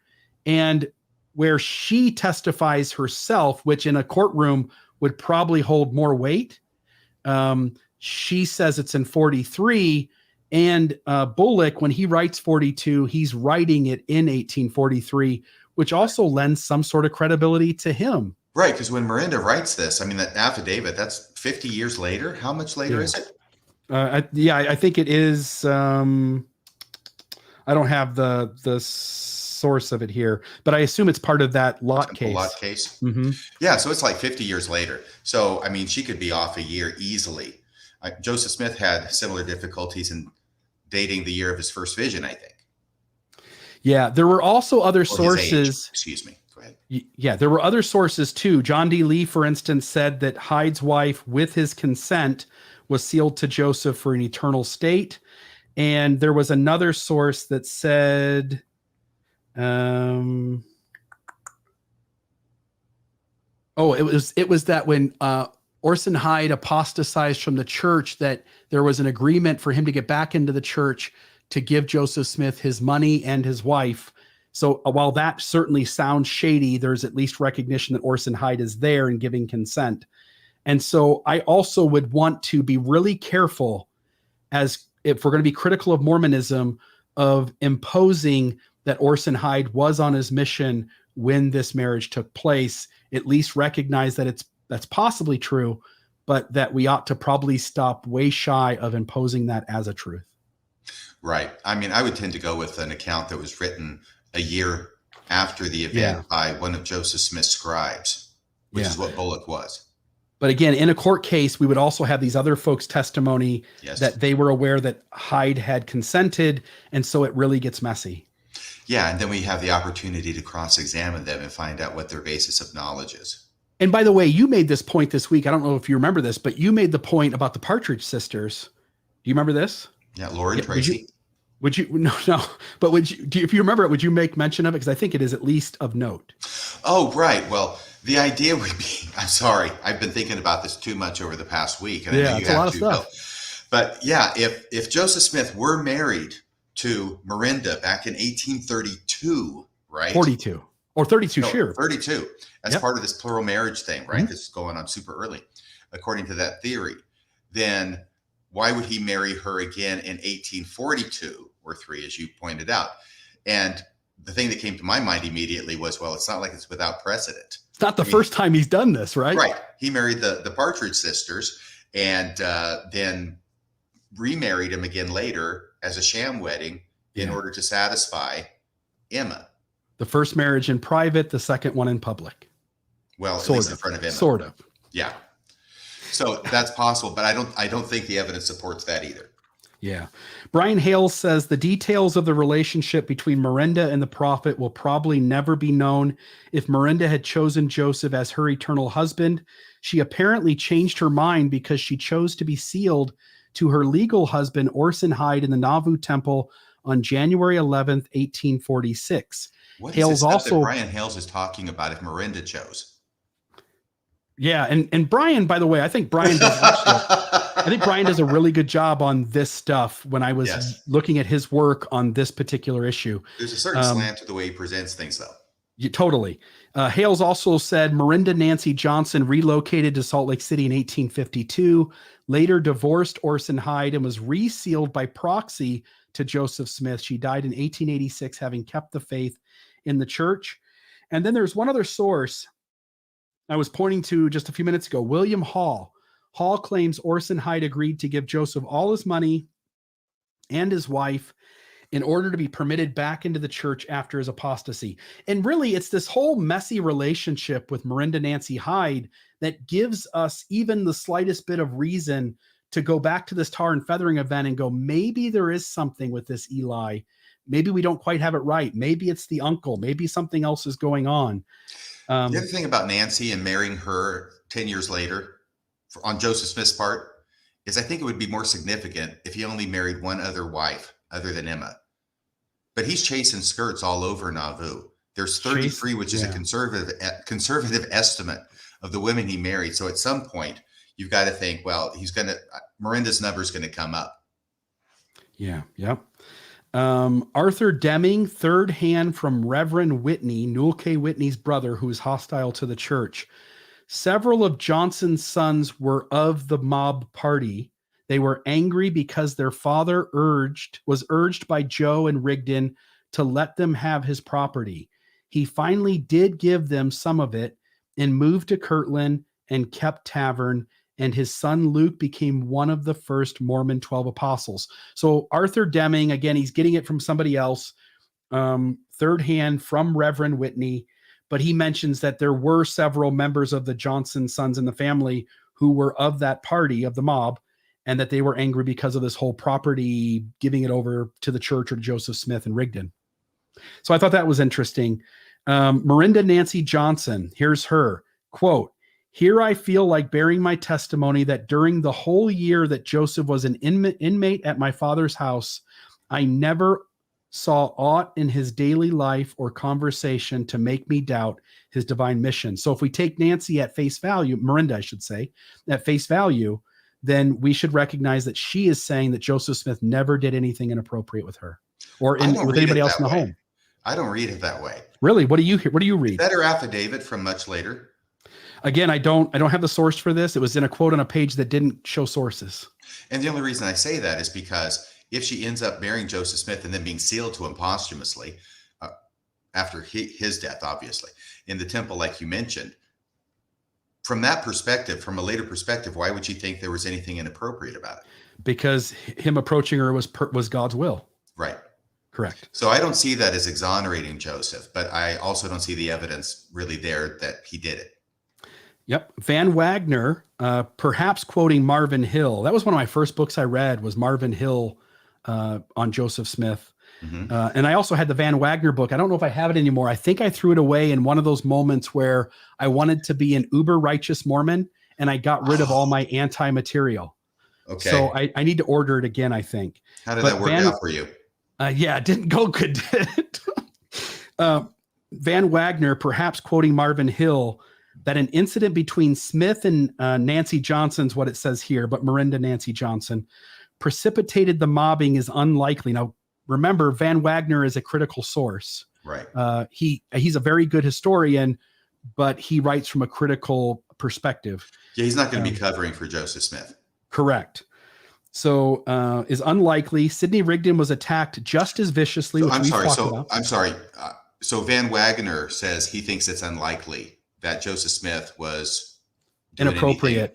and where she testifies herself, which in a courtroom would probably hold more weight. She says it's in 43, and Bullock, when he writes 42, he's writing it in 1843, which also lends some sort of credibility to him. Right, because when Miranda writes this, I mean, that affidavit, that's 50 years later. How much later is it? I think it is. I don't have the source of it here, but I assume it's part of that lot case. Lot case. Mm-hmm. Yeah, so it's like 50 years later. So, I mean, she could be off a year easily. Joseph Smith had similar difficulties in dating the year of his first vision, I think. Yeah, there were also other sources. Excuse me. Go ahead. Yeah, there were other sources too. John D. Lee, for instance, said that Hyde's wife, with his consent, was sealed to Joseph for an eternal state. And there was another source that said, it was that when Orson Hyde apostatized from the church, that there was an agreement for him to get back into the church to give Joseph Smith his money and his wife. So while that certainly sounds shady, there's at least recognition that Orson Hyde is there and giving consent. And so I also would want to be really careful, as if we're going to be critical of Mormonism, of imposing that Orson Hyde was on his mission when this marriage took place. At least recognize that that's possibly true, but that we ought to probably stop way shy of imposing that as a truth. Right. I mean, I would tend to go with an account that was written a year after the event by one of Joseph Smith's scribes, which is what Bullock was. But again, in a court case, we would also have these other folks' testimony that they were aware that Hyde had consented. And so it really gets messy. Yeah. And then we have the opportunity to cross-examine them and find out what their basis of knowledge is. And by the way, you made this point this week. I don't know if you remember this, but you made the point about the Partridge sisters. Do you remember this? Yeah. Lauren Tracy. Would you no, but if you remember it, would you make mention of it? Because I think it is at least of note. Oh, right. Well, the idea would be, I'm sorry, I've been thinking about this too much over the past week. And I know you have a lot of stuff. But yeah, if Joseph Smith were married to Miranda back in 1832, right? 42 or 32, sure. 32, as part of this plural marriage thing, right? This is going on super early, according to that theory. Then why would he marry her again in 1842 or 3, as you pointed out? And the thing that came to my mind immediately was, well, it's not like it's without precedent. It's not the first time he's done this, right? Right. He married the Partridge sisters and then remarried him again later as a sham wedding in order to satisfy Emma. The first marriage in private, the second one in public. Well, at least in front of Emma. Sort of. Yeah. So that's possible, but I don't think the evidence supports that either. Yeah. Brian Hales says the details of the relationship between Miranda and the prophet will probably never be known. If Miranda had chosen Joseph as her eternal husband, she apparently changed her mind because she chose to be sealed to her legal husband, Orson Hyde, in the Nauvoo Temple on January 11th, 1846. What is this stuff that Brian Hales is talking about if Miranda chose? Yeah, and Brian, by the way, I think Brian does a really good job on this stuff when I was looking at his work on this particular issue. There's a certain slant to the way he presents things, though. Totally. Hales also said Miranda Nancy Johnson relocated to Salt Lake City in 1852, later divorced Orson Hyde, and was resealed by proxy to Joseph Smith. She died in 1886, having kept the faith in the church. And then there's one other source I was pointing to just a few minutes ago, William Hall. Hall claims Orson Hyde agreed to give Joseph all his money and his wife in order to be permitted back into the church after his apostasy. And really, it's this whole messy relationship with Miranda Nancy Hyde that gives us even the slightest bit of reason to go back to this tar and feathering event and go, maybe there is something with this Eli. Maybe we don't quite have it right. Maybe it's the uncle. Maybe something else is going on. The other thing about Nancy and marrying her 10 years later on Joseph Smith's part is I think it would be more significant if he only married one other wife other than Emma. But he's chasing skirts all over Nauvoo. There's 33, which is a conservative estimate of the women he married. So at some point, you've got to think, well, Miranda's number is going to come up. Yeah. Yep. Arthur Deming, third hand from Reverend Whitney, Newell K. Whitney's brother, who is hostile to the church. Several of Johnson's sons were of the mob party. They were angry because their father was urged by Joe and Rigdon to let them have his property. He finally did give them some of it and moved to Kirtland and kept tavern, and his son Luke became one of the first Mormon 12 apostles. So Arthur Deming, again, he's getting it from somebody else, third hand from Reverend Whitney, but he mentions that there were several members of the Johnson sons in the family who were of that party, of the mob, and that they were angry because of this whole property, giving it over to the church or to Joseph Smith and Rigdon. So I thought that was interesting. Miranda Nancy Johnson, here's her quote, "Here I feel like bearing my testimony that during the whole year that Joseph was an inmate at my father's house, I never saw aught in his daily life or conversation to make me doubt his divine mission." So if we take Nancy at face value, Miranda, I should say, at face value, then we should recognize that she is saying that Joseph Smith never did anything inappropriate with her or with anybody else in the home. I don't read it that way. Really? What do you read? Is that her affidavit from much later? Again, I don't have the source for this. It was in a quote on a page that didn't show sources. And the only reason I say that is because if she ends up marrying Joseph Smith and then being sealed to him posthumously after his death, obviously, in the temple, like you mentioned, from that perspective, from a later perspective, why would she think there was anything inappropriate about it? Because him approaching her was God's will. Right. Correct. So I don't see that as exonerating Joseph, but I also don't see the evidence really there that he did it. Yep. Van Wagner, perhaps quoting Marvin Hill. That was one of my first books I read, was Marvin Hill on Joseph Smith. Mm-hmm. And I also had the Van Wagner book. I don't know if I have it anymore. I think I threw it away in one of those moments where I wanted to be an uber righteous Mormon and I got rid of all my anti-material. Okay. So I need to order it again, I think. How did that work out for you? Yeah, it didn't go good. Van Wagner, perhaps quoting Marvin Hill, that an incident between Smith and Nancy Johnson's what it says here, but Miranda Nancy Johnson, precipitated the mobbing is unlikely. Now, remember, Van Wagner is a critical source. Right. He's a very good historian, but he writes from a critical perspective. Yeah, he's not going to be covering for Joseph Smith. Correct. So is unlikely. Sidney Rigdon was attacked just as viciously. So, I'm sorry. So Van Wagner says he thinks it's unlikely that Joseph Smith was inappropriate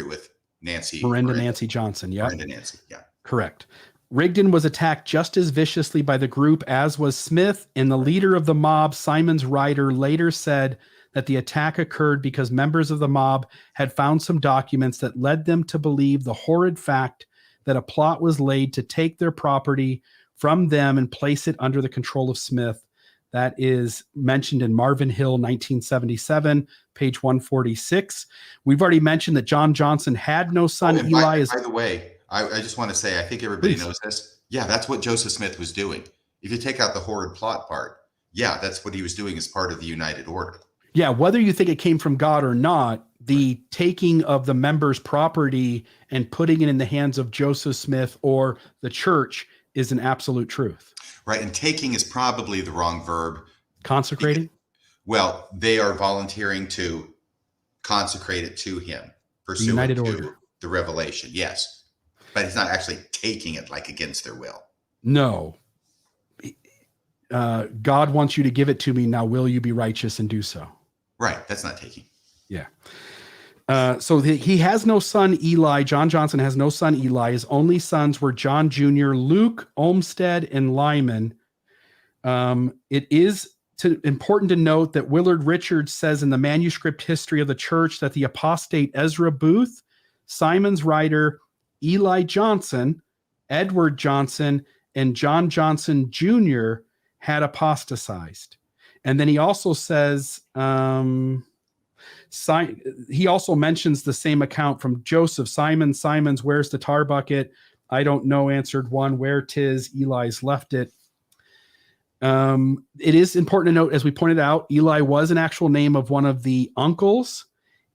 with Nancy. Miranda Nancy Johnson. Yeah. Miranda Nancy. Yeah. Correct. Rigdon was attacked just as viciously by the group as was Smith, and the leader of the mob, Simon's Ryder, later said that the attack occurred because members of the mob had found some documents that led them to believe the horrid fact that a plot was laid to take their property from them and place it under the control of Smith. That is mentioned in Marvin Hill, 1977, page 146. We've already mentioned that John Johnson had no son. By the way, I just want to say, I think everybody knows this. Yeah, that's what Joseph Smith was doing. If you take out the horrid plot part, yeah, that's what he was doing as part of the United Order. Yeah, whether you think it came from God or not, the taking of the members' property and putting it in the hands of Joseph Smith or the church is an absolute truth. Right, and taking is probably the wrong verb. Consecrating? Well, they are volunteering to consecrate it to him, pursuant to the revelation, yes. But he's not actually taking it like against their will. No. God wants you to give it to me. Now, will you be righteous and do so? Right, that's not taking. Yeah. So he has no son, Eli. John Johnson has no son, Eli. His only sons were John Jr., Luke, Olmsted, and Lyman. It is important to note that Willard Richards says in the manuscript history of the church that the apostate Ezra Booth, Simon's Ryder, Eli Johnson, Edward Johnson, and John Johnson Jr. had apostatized. And then he also says... he also mentions the same account from Joseph. Simon's, where's the tar bucket? I don't know, answered one. Where 'tis, Eli's left it. It is important to note, as we pointed out, Eli was an actual name of one of the uncles.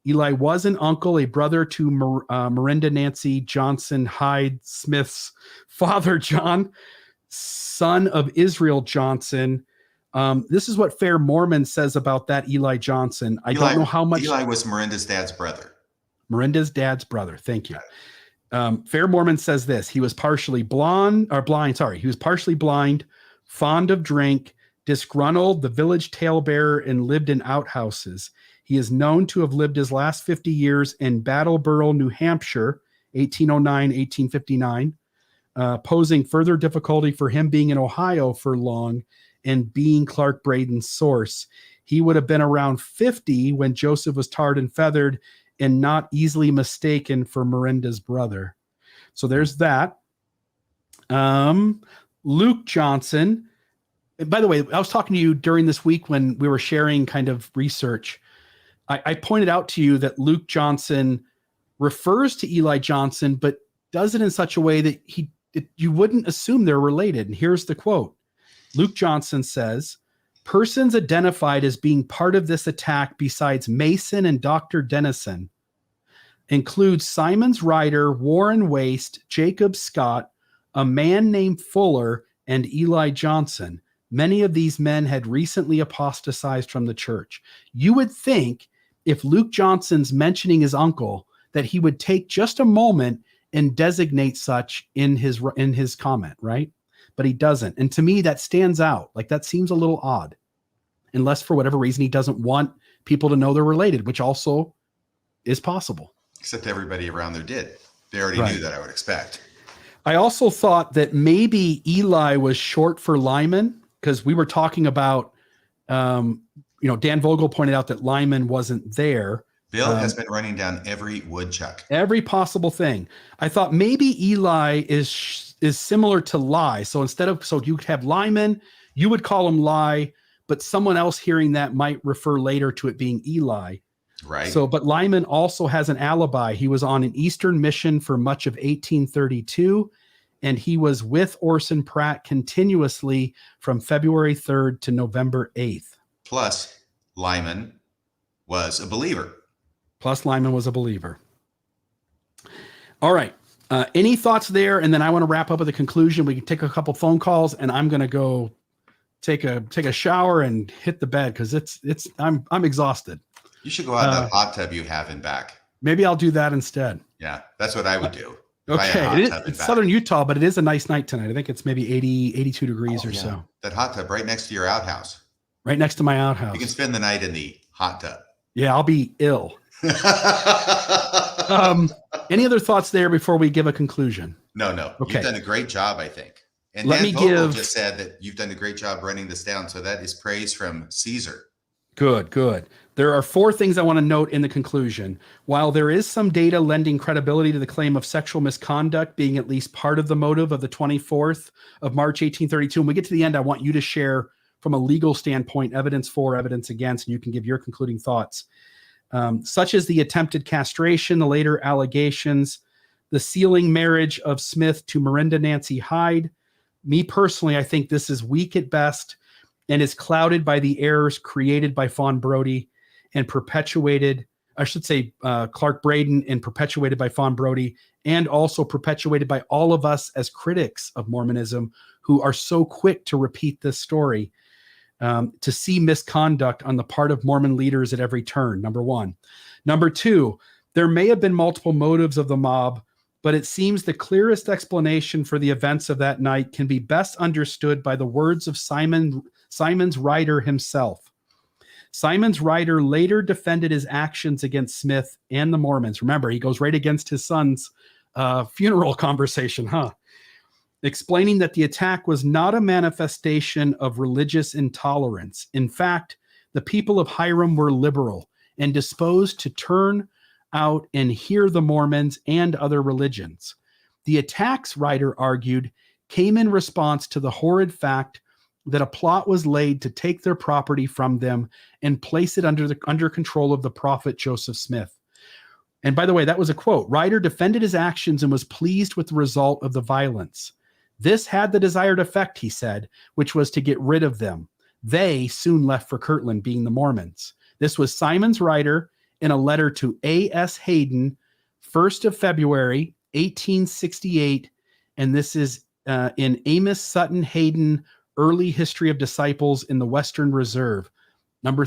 Eli was an uncle, a brother to Miranda Nancy Johnson Hyde Smith's father, John, son of Israel Johnson. This is what Fair Mormon says about that Eli Johnson. I don't know how much. Eli was Miranda's dad's brother. Miranda's dad's brother. Thank you. Fair Mormon says this. He was partially blind. He was partially blind, fond of drink, disgruntled, the village talebearer, and lived in outhouses. He is known to have lived his last 50 years in Battleboro, New Hampshire, 1809, 1859, posing further difficulty for him being in Ohio for long and being Clark Braden's source. He would have been around 50 when Joseph was tarred and feathered and not easily mistaken for Miranda's brother. So there's that. Luke Johnson. By the way, I was talking to you during this week when we were sharing kind of research. I pointed out to you that Luke Johnson refers to Eli Johnson, but does it in such a way that you wouldn't assume they're related. And here's the quote. Luke Johnson says, persons identified as being part of this attack besides Mason and Dr. Dennison include Simon's Ryder, Warren Waste, Jacob Scott, a man named Fuller, and Eli Johnson. Many of these men had recently apostatized from the church. You would think if Luke Johnson's mentioning his uncle that he would take just a moment and designate such in his comment, right? But he doesn't. And to me, that stands out. Like, that seems a little odd, unless for whatever reason he doesn't want people to know they're related, which also is possible. Except everybody around there did. They already knew that, I would expect. I also thought that maybe Eli was short for Lyman, because we were talking about, Dan Vogel pointed out that Lyman wasn't there. Bill has been running down every woodchuck. Every possible thing. I thought maybe Eli is similar to Lie. So you could have Lyman, you would call him Lie, but someone else hearing that might refer later to it being Eli. Right. So, but Lyman also has an alibi. He was on an Eastern mission for much of 1832, and he was with Orson Pratt continuously from February 3rd to November 8th. Plus, Lyman was a believer. All right. Any thoughts there? And then I want to wrap up with a conclusion. We can take a couple phone calls, and I'm going to go take a shower and hit the bed because I'm exhausted. You should go out in that hot tub you have in back. Maybe I'll do that instead. Yeah, that's what I would do. Okay. It's southern Utah, but it is a nice night tonight. I think it's maybe 82 degrees or so. That hot tub right next to your outhouse. Right next to my outhouse. You can spend the night in the hot tub. Yeah, I'll be ill. Any other thoughts there before we give a conclusion? No. Okay. You've done a great job, I think. And Let Dan me Vogel give just said that you've done a great job running this down. So that is praise from Caesar. Good. There are 4 things I want to note in the conclusion. While there is some data lending credibility to the claim of sexual misconduct being at least part of the motive of the 24th of March, 1832, when we get to the end, I want you to share from a legal standpoint, evidence for, evidence against, and you can give your concluding thoughts. Such as the attempted castration, the later allegations, the sealing marriage of Smith to Miranda Nancy Hyde. Me personally, I think this is weak at best and is clouded by the errors created by Fawn Brody and perpetuated, Clark Braden, and perpetuated by Fawn Brody, and also perpetuated by all of us as critics of Mormonism who are so quick to repeat this story. To see misconduct on the part of Mormon leaders at every turn, number 1. Number 2, there may have been multiple motives of the mob, but it seems the clearest explanation for the events of that night can be best understood by the words of Simon's writer himself. Simon's writer later defended his actions against Smith and the Mormons. Remember, he goes right against his son's funeral conversation, explaining that the attack was not a manifestation of religious intolerance. In fact, the people of Hiram were liberal and disposed to turn out and hear the Mormons and other religions. The attacks, writer argued, came in response to the horrid fact that a plot was laid to take their property from them and place it under control of the prophet Joseph Smith. And by the way, that was a quote. Ryder defended his actions and was pleased with the result of the violence. This had the desired effect, he said, which was to get rid of them. They soon left for Kirtland, being the Mormons. This was Simon's writer in a letter to A.S. Hayden, 1st of February, 1868. And this is in Amos Sutton Hayden, Early History of Disciples in the Western Reserve.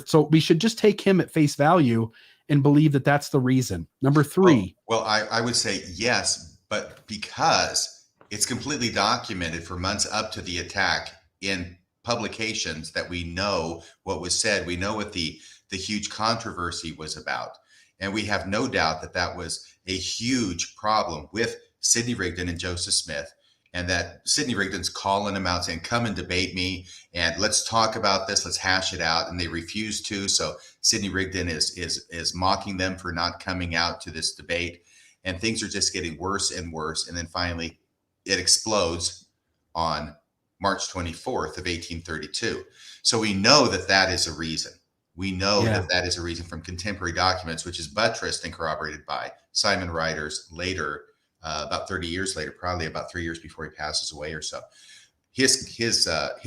So we should just take him at face value and believe that that's the reason. Number 3. Well, I would say yes, but because it's completely documented for months up to the attack in publications that we know what was said. We know what the huge controversy was about. And we have no doubt that was a huge problem with Sidney Rigdon and Joseph Smith. And that Sidney Rigdon's calling them out saying, come and debate me and let's talk about this. Let's hash it out. And they refuse to. So Sidney Rigdon is mocking them for not coming out to this debate. And things are just getting worse and worse. And then finally, it explodes on March 24th of 1832. So we know that is a reason. We know that is a reason from contemporary documents, which is buttressed and corroborated by Simon Ryder's later, about 30 years later, probably about 3 years before he passes away or so. His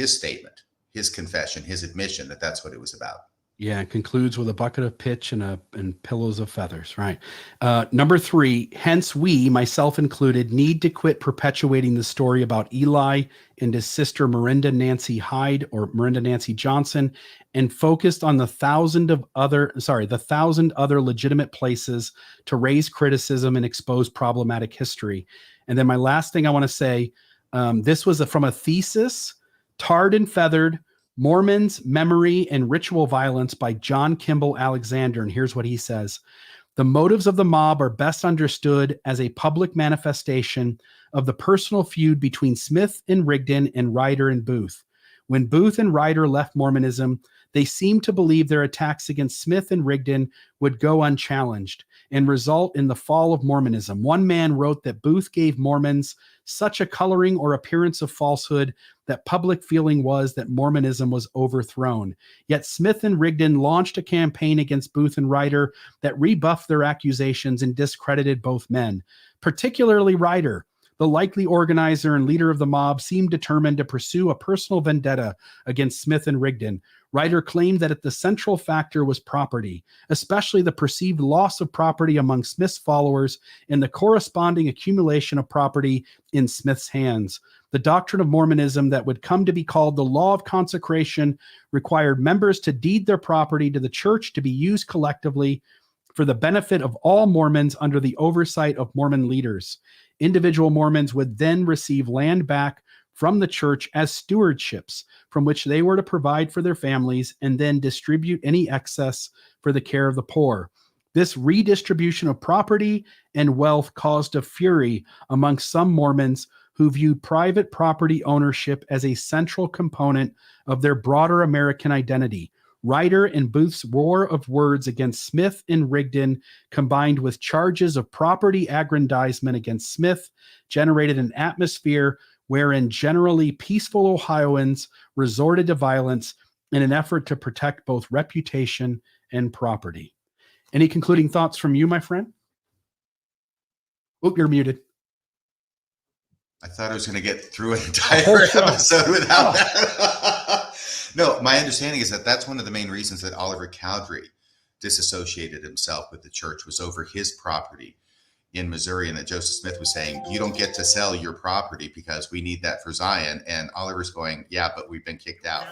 statement, his confession, his admission that that's what it was about. Yeah, it concludes with a bucket of pitch and pillows of feathers, right? Number 3, hence we, myself included, need to quit perpetuating the story about Eli and his sister Miranda Nancy Hyde or Miranda Nancy Johnson and focused on the 1,000 other legitimate places to raise criticism and expose problematic history. And then my last thing I want to say, this was from a thesis, Tarred and Feathered, Mormons, Memory, and Ritual Violence by John Kimball Alexander. And here's what he says. The motives of the mob are best understood as a public manifestation of the personal feud between Smith and Rigdon and Ryder and Booth. When Booth and Ryder left Mormonism, they seemed to believe their attacks against Smith and Rigdon would go unchallenged and result in the fall of Mormonism. One man wrote that Booth gave Mormons such a coloring or appearance of falsehood that public feeling was that Mormonism was overthrown. Yet Smith and Rigdon launched a campaign against Booth and Ryder that rebuffed their accusations and discredited both men, particularly Ryder. The likely organizer and leader of the mob seemed determined to pursue a personal vendetta against Smith and Rigdon. Ryder claimed that the central factor was property, especially the perceived loss of property among Smith's followers and the corresponding accumulation of property in Smith's hands. The doctrine of Mormonism that would come to be called the law of consecration required members to deed their property to the church to be used collectively for the benefit of all Mormons under the oversight of Mormon leaders. Individual Mormons would then receive land back from the church as stewardships from which they were to provide for their families and then distribute any excess for the care of the poor. This redistribution of property and wealth caused a fury among some Mormons who viewed private property ownership as a central component of their broader American identity. Ryder and Booth's war of words against Smith and Rigdon, combined with charges of property aggrandizement against Smith, generated an atmosphere wherein generally peaceful Ohioans resorted to violence in an effort to protect both reputation and property. Any concluding thoughts from you, my friend? Oh, you're muted. I thought I was going to get through an entire episode without that. No, my understanding is that that's one of the main reasons that Oliver Cowdery disassociated himself with the church was over his property in Missouri, and that Joseph Smith was saying, you don't get to sell your property because we need that for Zion. And Oliver's going, yeah, but we've been kicked out.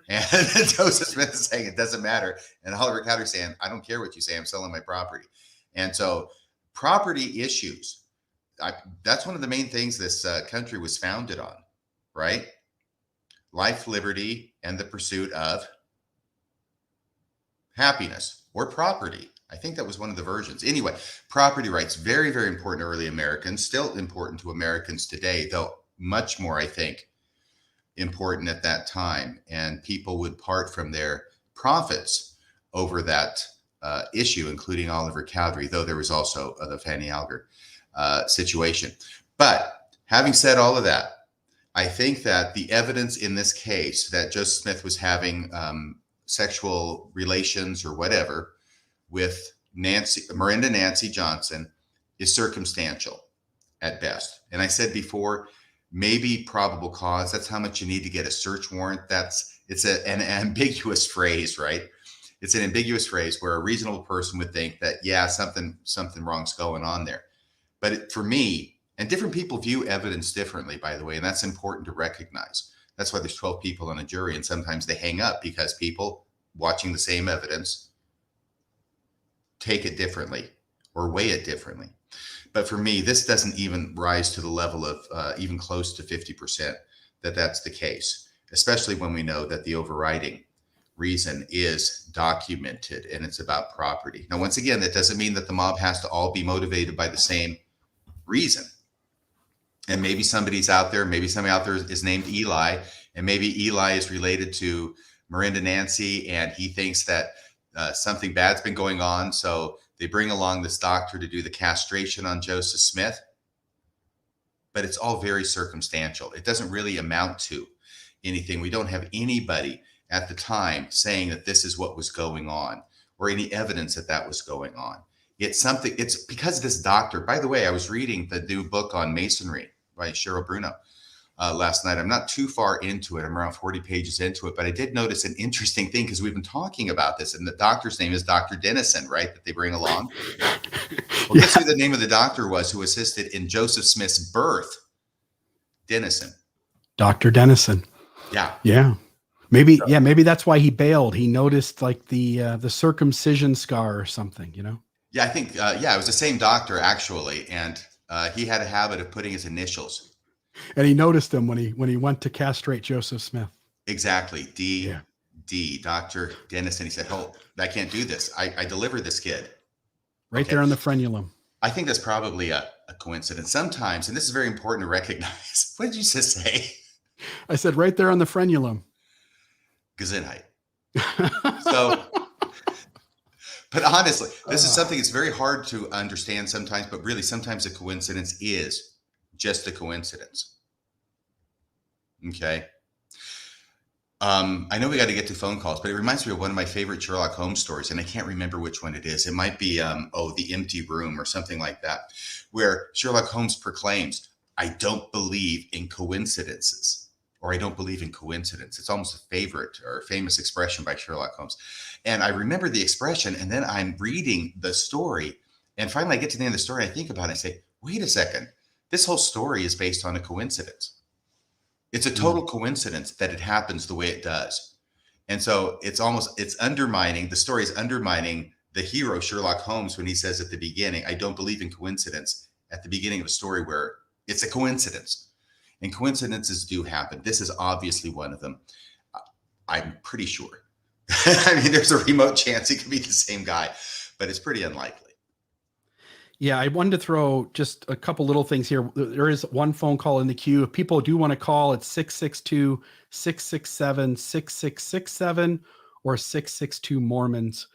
And Joseph Smith is saying, it doesn't matter. And Oliver Cowdery saying, I don't care what you say, I'm selling my property. And so property issues, that's one of the main things this country was founded on, right? Life, liberty, and the pursuit of happiness or property. I think that was one of the versions. Anyway, property rights, very, very important to early Americans, still important to Americans today, though much more, I think, important at that time. And people would part from their profits over that issue, including Oliver Cowdery, though there was also the Fanny Alger situation. But having said all of that, I think that the evidence in this case that Joseph Smith was having sexual relations or whatever with Miranda Nancy Johnson is circumstantial at best. And I said before, maybe probable cause. That's how much you need to get a search warrant. It's an ambiguous phrase, right? It's an ambiguous phrase where a reasonable person would think that, yeah, something wrong's going on there. But for me, and different people view evidence differently, by the way, and that's important to recognize. That's why there's 12 people on a jury, and sometimes they hang up because people watching the same evidence take it differently or weigh it differently. But for me, this doesn't even rise to the level of even close to 50% that that's the case, especially when we know that the overriding reason is documented and it's about property. Now, once again, that doesn't mean that the mob has to all be motivated by the same reason. And maybe somebody's out there, maybe somebody out there is named Eli, and maybe Eli is related to Miranda Nancy, and he thinks that something bad's been going on. So they bring along this doctor to do the castration on Joseph Smith. But it's all very circumstantial. It doesn't really amount to anything. We don't have anybody at the time saying that this is what was going on or any evidence that that was going on. It's because this doctor, by the way, I was reading the new book on Masonry by Cheryl Bruno last night. I'm not too far into it. I'm around 40 pages into it, but I did notice an interesting thing because we've been talking about this, and the doctor's name is Dr. Dennison, right? That they bring along. Well, guess who the name of the doctor was who assisted in Joseph Smith's birth? Dennison. Dr. Dennison. Yeah. Yeah. Maybe that's why he bailed. He noticed like the circumcision scar or something, you know? Yeah, I think, it was the same doctor actually. And he had a habit of putting his initials. And he noticed him when he went to castrate Joseph Smith. Exactly. D, Dr. Dennison. He said, oh, I can't do this. I delivered this kid. Right Okay. there on the frenulum. I think that's probably a coincidence sometimes, and this is very important to recognize. What did you just say? I said right there on the frenulum. Gesundheit. So, but honestly, this is something that's very hard to understand sometimes, but really sometimes a coincidence is just a coincidence. Okay. I know we got to get to phone calls, but it reminds me of one of my favorite Sherlock Holmes stories, and I can't remember which one it is. It might be, The Empty Room or something like that, where Sherlock Holmes proclaims, I don't believe in coincidences, or I don't believe in coincidence. It's almost a favorite or famous expression by Sherlock Holmes. And I remember the expression, and then I'm reading the story, and finally I get to the end of the story, I think about it and say, wait a second, this whole story is based on a coincidence. It's a total coincidence that it happens the way it does. And so it's undermining, the story is undermining the hero, Sherlock Holmes, when he says at the beginning, I don't believe in coincidence, at the beginning of a story where it's a coincidence. And coincidences do happen. This is obviously one of them. I'm pretty sure. I mean, there's a remote chance it could be the same guy, but it's pretty unlikely. Yeah, I wanted to throw just a couple little things here. There is one phone call in the queue. If people do want to call, it's 662-667-6667 or 662 Mormons.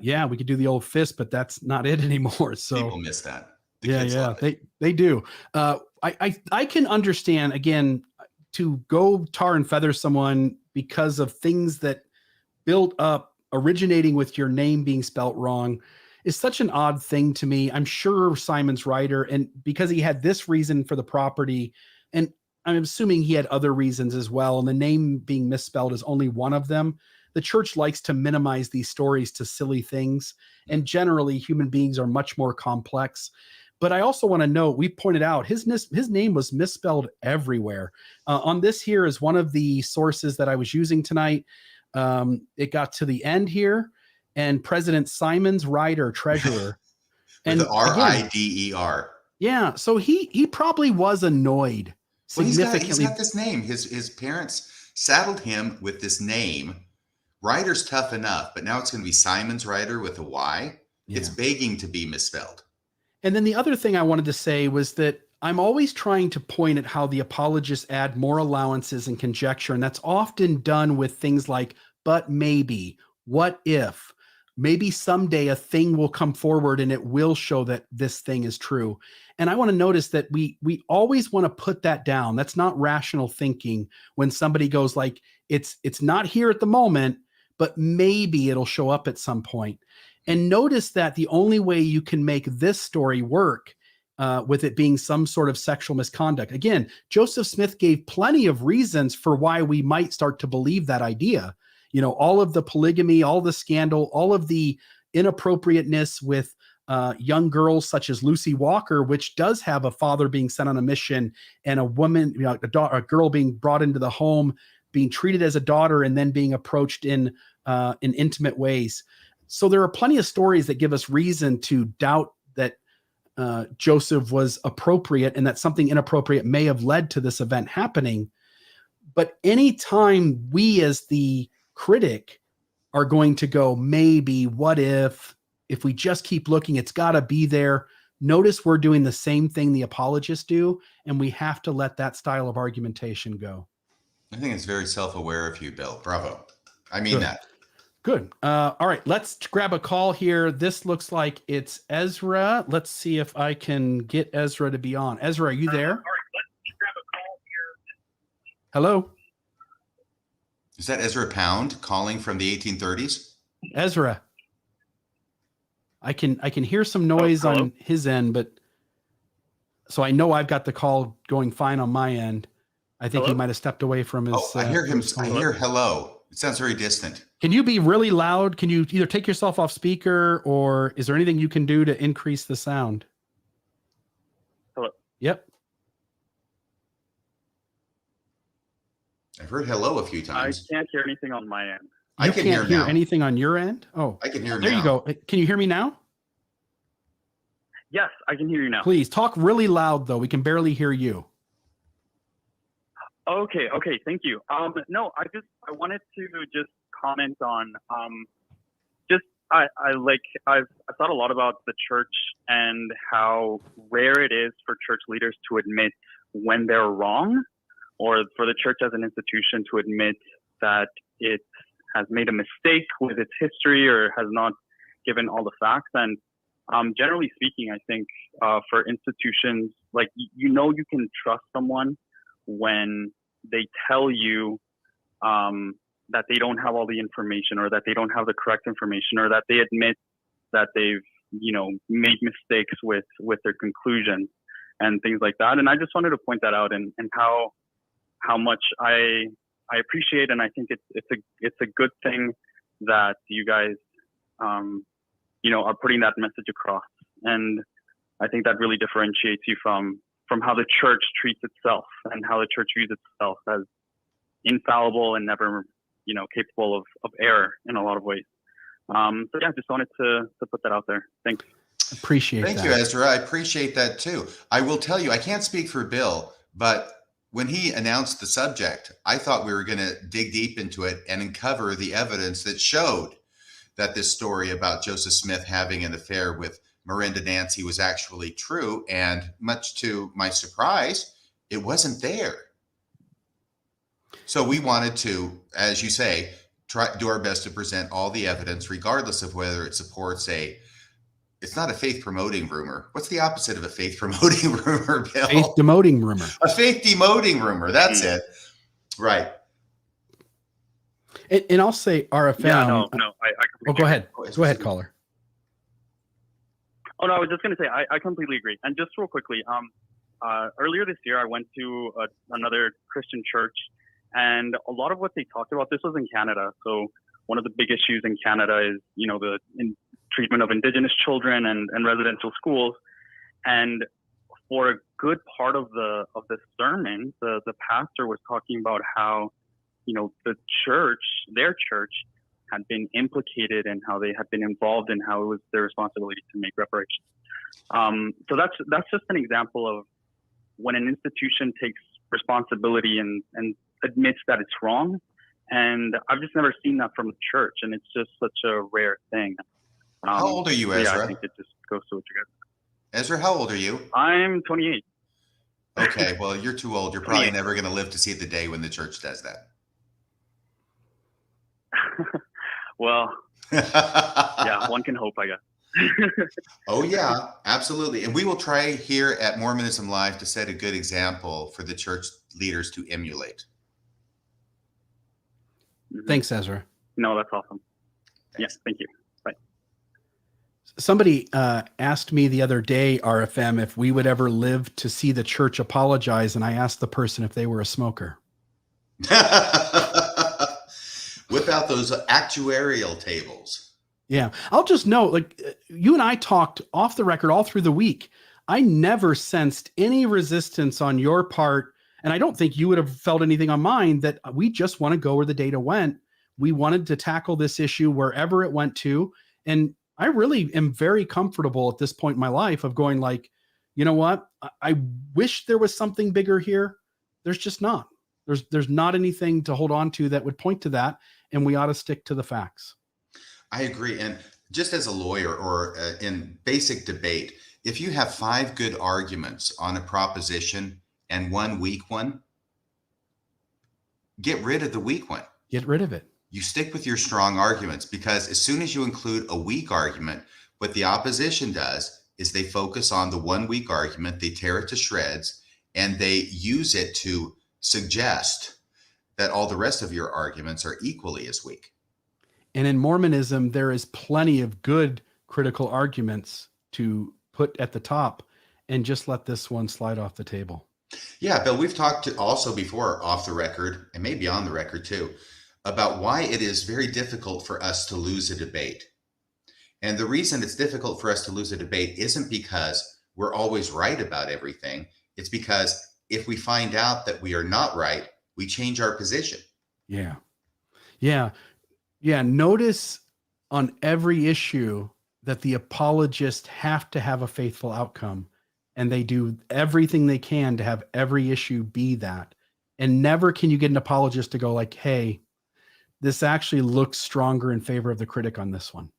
Yeah, we could do the old fist, but that's not it anymore. So people miss that. The kids love it. They do. I can understand, again, to go tar and feather someone because of things that built up originating with your name being spelt wrong is such an odd thing to me. I'm sure Simon's writer, and because he had this reason for the property, and I'm assuming he had other reasons as well, and the name being misspelled is only one of them. The church likes to minimize these stories to silly things, and generally human beings are much more complex. But I also want to note, we pointed out his name was misspelled everywhere. On this here is one of the sources that I was using tonight. It got to the end here, and President Simon's writer, treasurer. And the R-I-D-E-R. Yeah. So he probably was annoyed significantly. He's got this name. His parents saddled him with this name. Writer's tough enough, but now it's going to be Simon's writer with a Y. Yeah. It's begging to be misspelled. And then the other thing I wanted to say was that I'm always trying to point at how the apologists add more allowances and conjecture. And that's often done with things like, but maybe, what if, maybe someday a thing will come forward and it will show that this thing is true. And I want to notice that we always want to put that down. That's not rational thinking when somebody goes like, it's not here at the moment, but maybe it'll show up at some point. And notice that the only way you can make this story work with it being some sort of sexual misconduct. Again, Joseph Smith gave plenty of reasons for why we might start to believe that idea. You know, all of the polygamy, all the scandal, all of the inappropriateness with young girls such as Lucy Walker, which does have a father being sent on a mission and a woman, you know, a girl being brought into the home, being treated as a daughter and then being approached in intimate ways. So there are plenty of stories that give us reason to doubt that Joseph was appropriate and that something inappropriate may have led to this event happening. But anytime we as the critic are going to go, maybe, what if we just keep looking, it's got to be there. Notice we're doing the same thing the apologists do, and we have to let that style of argumentation go. I think it's very self-aware of you, Bill. Bravo. I mean that. Good. All right, let's grab a call here. This looks like it's Ezra. Let's see if I can get Ezra to be on. Ezra, are you there? All right, let's grab a call here. Hello? Is that Ezra Pound calling from the 1830s? Ezra. I can hear some noise on his end, but so I know I've got the call going fine on my end. I think he might have stepped away from his. I hear him. I hear hello. It sounds very distant. Can you be really loud? Can you either take yourself off speaker, or is there anything you can do to increase the sound? Hello. Yep. I've heard hello a few times. I can't hear anything on my end. I can hear now. Anything on your end? Oh, I can hear there now. You go. Can you hear me now? Yes, I can hear you now. Please talk really loud, though. We can barely hear you. Okay. Thank you. No, I wanted to just comment on just I've thought a lot about the church and how rare it is for church leaders to admit when they're wrong, or for the church as an institution to admit that it has made a mistake with its history or has not given all the facts. And generally speaking, I think for institutions, like, you can trust someone when they tell you that they don't have all the information, or that they don't have the correct information, or that they admit that they've, made mistakes with their conclusions and things like that. And I just wanted to point that out, and how much I appreciate, and I think it's a good thing that you guys are putting that message across. And I think that really differentiates you from how the church treats itself, and how the church views itself as infallible and never capable of error in a lot of ways. So yeah, just wanted to put that out there. Thanks. Thank you, Ezra. I appreciate that too. I will tell you, I can't speak for Bill, but when he announced the subject, I thought we were going to dig deep into it and uncover the evidence that showed that this story about Joseph Smith having an affair with Miranda Nancy was actually true. And much to my surprise, it wasn't there. So we wanted to, as you say, do our best to present all the evidence, regardless of whether it supports it's not a faith-promoting rumor. What's the opposite of a faith-promoting rumor, Bill? Faith-demoting rumor. A faith-demoting rumor. That's it. Right. And I'll say RFM. Yeah, no. Go ahead. Go ahead, caller. Oh, no, I was just going to say, I completely agree. And just real quickly, earlier this year, I went to another Christian church, and a lot of what they talked about, this was in Canada. So one of the big issues in Canada is, the treatment of Indigenous children and residential schools. And for a good part of the sermon, the pastor was talking about how, the church, their church, had been implicated and how they had been involved and how it was their responsibility to make reparations. So that's just an example of when an institution takes responsibility and admits that it's wrong. And I've just never seen that from the church, and it's just such a rare thing. How old are you, Ezra? Yeah, I think it just goes to what you guys. Ezra, how old are you? I'm 28. Okay, well, you're too old. You're probably never going to live to see the day when the church does that. Well, yeah, one can hope, I guess. Oh, yeah, absolutely. And we will try here at Mormonism Live to set a good example for the church leaders to emulate. Thanks, Ezra. No, that's awesome. Thanks. Yes, thank you. Bye. Somebody asked me the other day, RFM, if we would ever live to see the church apologize, and I asked the person if they were a smoker. Whip out those actuarial tables. Yeah. I'll just note, like, you and I talked off the record all through the week. I never sensed any resistance on your part, and I don't think you would have felt anything on mine, that we just want to go where the data went. We wanted to tackle this issue wherever it went to. And I really am very comfortable at this point in my life of going like, you know what? I wish there was something bigger here. There's just not. There's not anything to hold on to that would point to that. And we ought to stick to the facts. I agree. And just as a lawyer or in basic debate, if you have 5 good arguments on a proposition and 1 weak one, get rid of the weak one. Get rid of it. You stick with your strong arguments, because as soon as you include a weak argument, what the opposition does is they focus on the one weak argument, they tear it to shreds, and they use it to suggest that all the rest of your arguments are equally as weak. And in Mormonism, there is plenty of good critical arguments to put at the top, and just let this one slide off the table. Yeah, Bill, we've talked also before off the record, and maybe on the record too, about why it is very difficult for us to lose a debate. And the reason it's difficult for us to lose a debate isn't because we're always right about everything. It's because if we find out that we are not right, we change our position. Yeah. Notice on every issue that the apologists have to have a faithful outcome, and they do everything they can to have every issue be that. And never can you get an apologist to go like, hey, this actually looks stronger in favor of the critic on this one.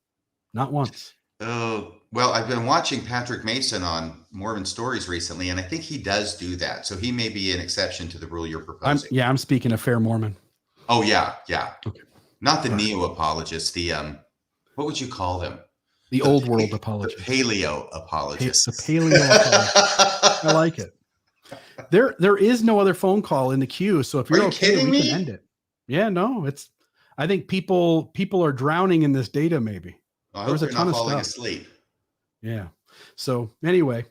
Not once. Oh, well, I've been watching Patrick Mason on Mormon Stories recently, and I think he does do that. So he may be an exception to the rule you're proposing. I'm speaking of fair Mormon. Oh, yeah. Okay. Not the neo-apologists, the, what would you call them? The old world apologists. The paleo-apologists. The paleo apologists. I like it. There is no other phone call in the queue, so if you're okay, we can end it. Yeah, no, I think people are drowning in this data, maybe. I hope they're not falling asleep. Yeah. So anyway,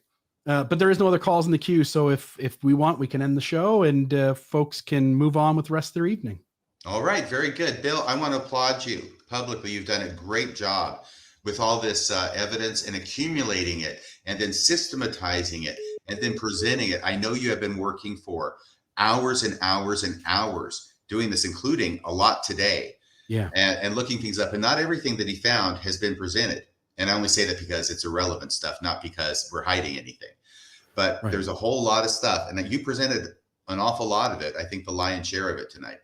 but there is no other calls in the queue. So if we want, we can end the show and folks can move on with the rest of their evening. All right. Very good. Bill, I want to applaud you publicly. You've done a great job with all this evidence and accumulating it and then systematizing it and then presenting it. I know you have been working for hours and hours and hours doing this, including a lot today. Yeah. And looking things up. And not everything that he found has been presented. And I only say that because it's irrelevant stuff, not because we're hiding anything. But There's a whole lot of stuff. And you presented an awful lot of it. I think the lion's share of it tonight.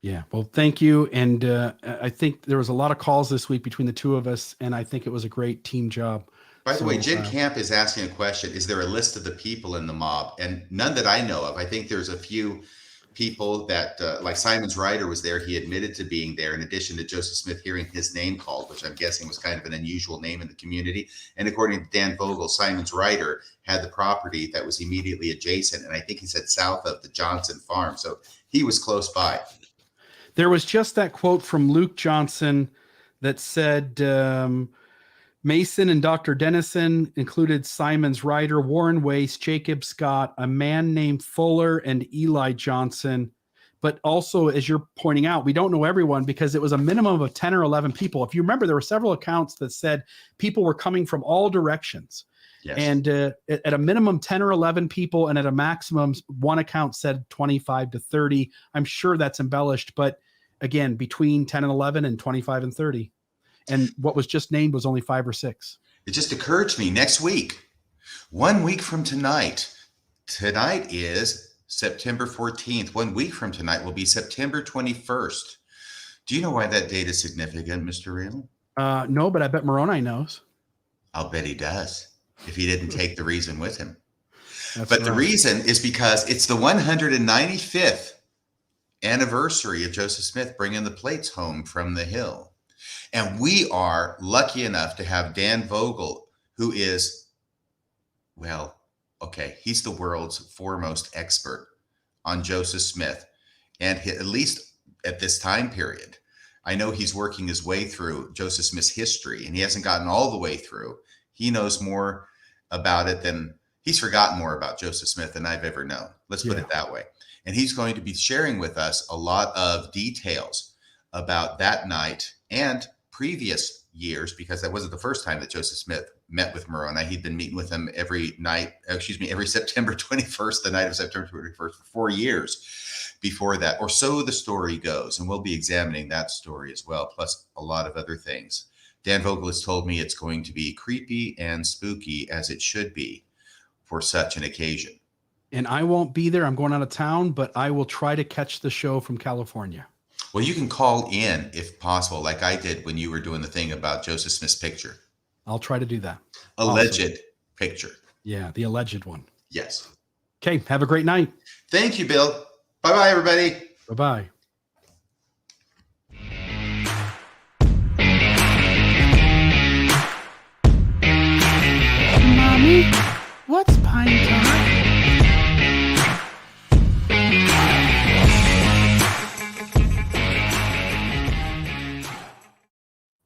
Yeah. Well, thank you. And I think there was a lot of calls this week between the two of us. And I think it was a great team job. By the way, Jim Camp is asking a question. Is there a list of the people in the mob? And none that I know of. I think there's a few people that like Simon's writer was there. He admitted to being there in addition to Joseph Smith hearing his name called, which I'm guessing was kind of an unusual name in the community. And according to Dan Vogel, Simon's writer had the property that was immediately adjacent. And I think he said south of the Johnson farm. So he was close by. There was just that quote from Luke Johnson that said, Mason and Dr. Dennison included Simon's writer, Warren Wace, Jacob Scott, a man named Fuller, and Eli Johnson. But also, as you're pointing out, we don't know everyone because it was a minimum of 10 or 11 people. If you remember, there were several accounts that said people were coming from all directions. Yes. And at a minimum, 10 or 11 people, and at a maximum, one account said 25 to 30. I'm sure that's embellished, but again, between 10 and 11 and 25 and 30. And what was just named was only 5 or 6. It just occurred to me next week, 1 week from tonight is September 14th. 1 week from tonight will be September 21st. Do you know why that date is significant, Mr. Real? No, but I bet Moroni knows. I'll bet he does if he didn't take the reason with him. That's but right. The reason is because it's the 195th anniversary of Joseph Smith bringing the plates home from the hill. And we are lucky enough to have Dan Vogel, who is, he's the world's foremost expert on Joseph Smith. And at least at this time period, I know he's working his way through Joseph Smith's history, and he hasn't gotten all the way through. He knows more about it he's forgotten more about Joseph Smith than I've ever known. Let's put it that way. And he's going to be sharing with us a lot of details about that night and previous years, because that wasn't the first time that Joseph Smith met with Moroni. He'd been meeting with him every September 21st, the night of September 21st, for 4 years before that, or so the story goes. And we'll be examining that story as well, plus a lot of other things. Dan Vogel has told me it's going to be creepy and spooky, as it should be for such an occasion. And I won't be there. I'm going out of town, but I will try to catch the show from California. Well, you can call in if possible, like I did when you were doing the thing about Joseph Smith's picture. I'll try to do that. Alleged picture. Yeah, the alleged one. Yes. Okay, have a great night. Thank you, Bill. Bye-bye, everybody. Bye-bye.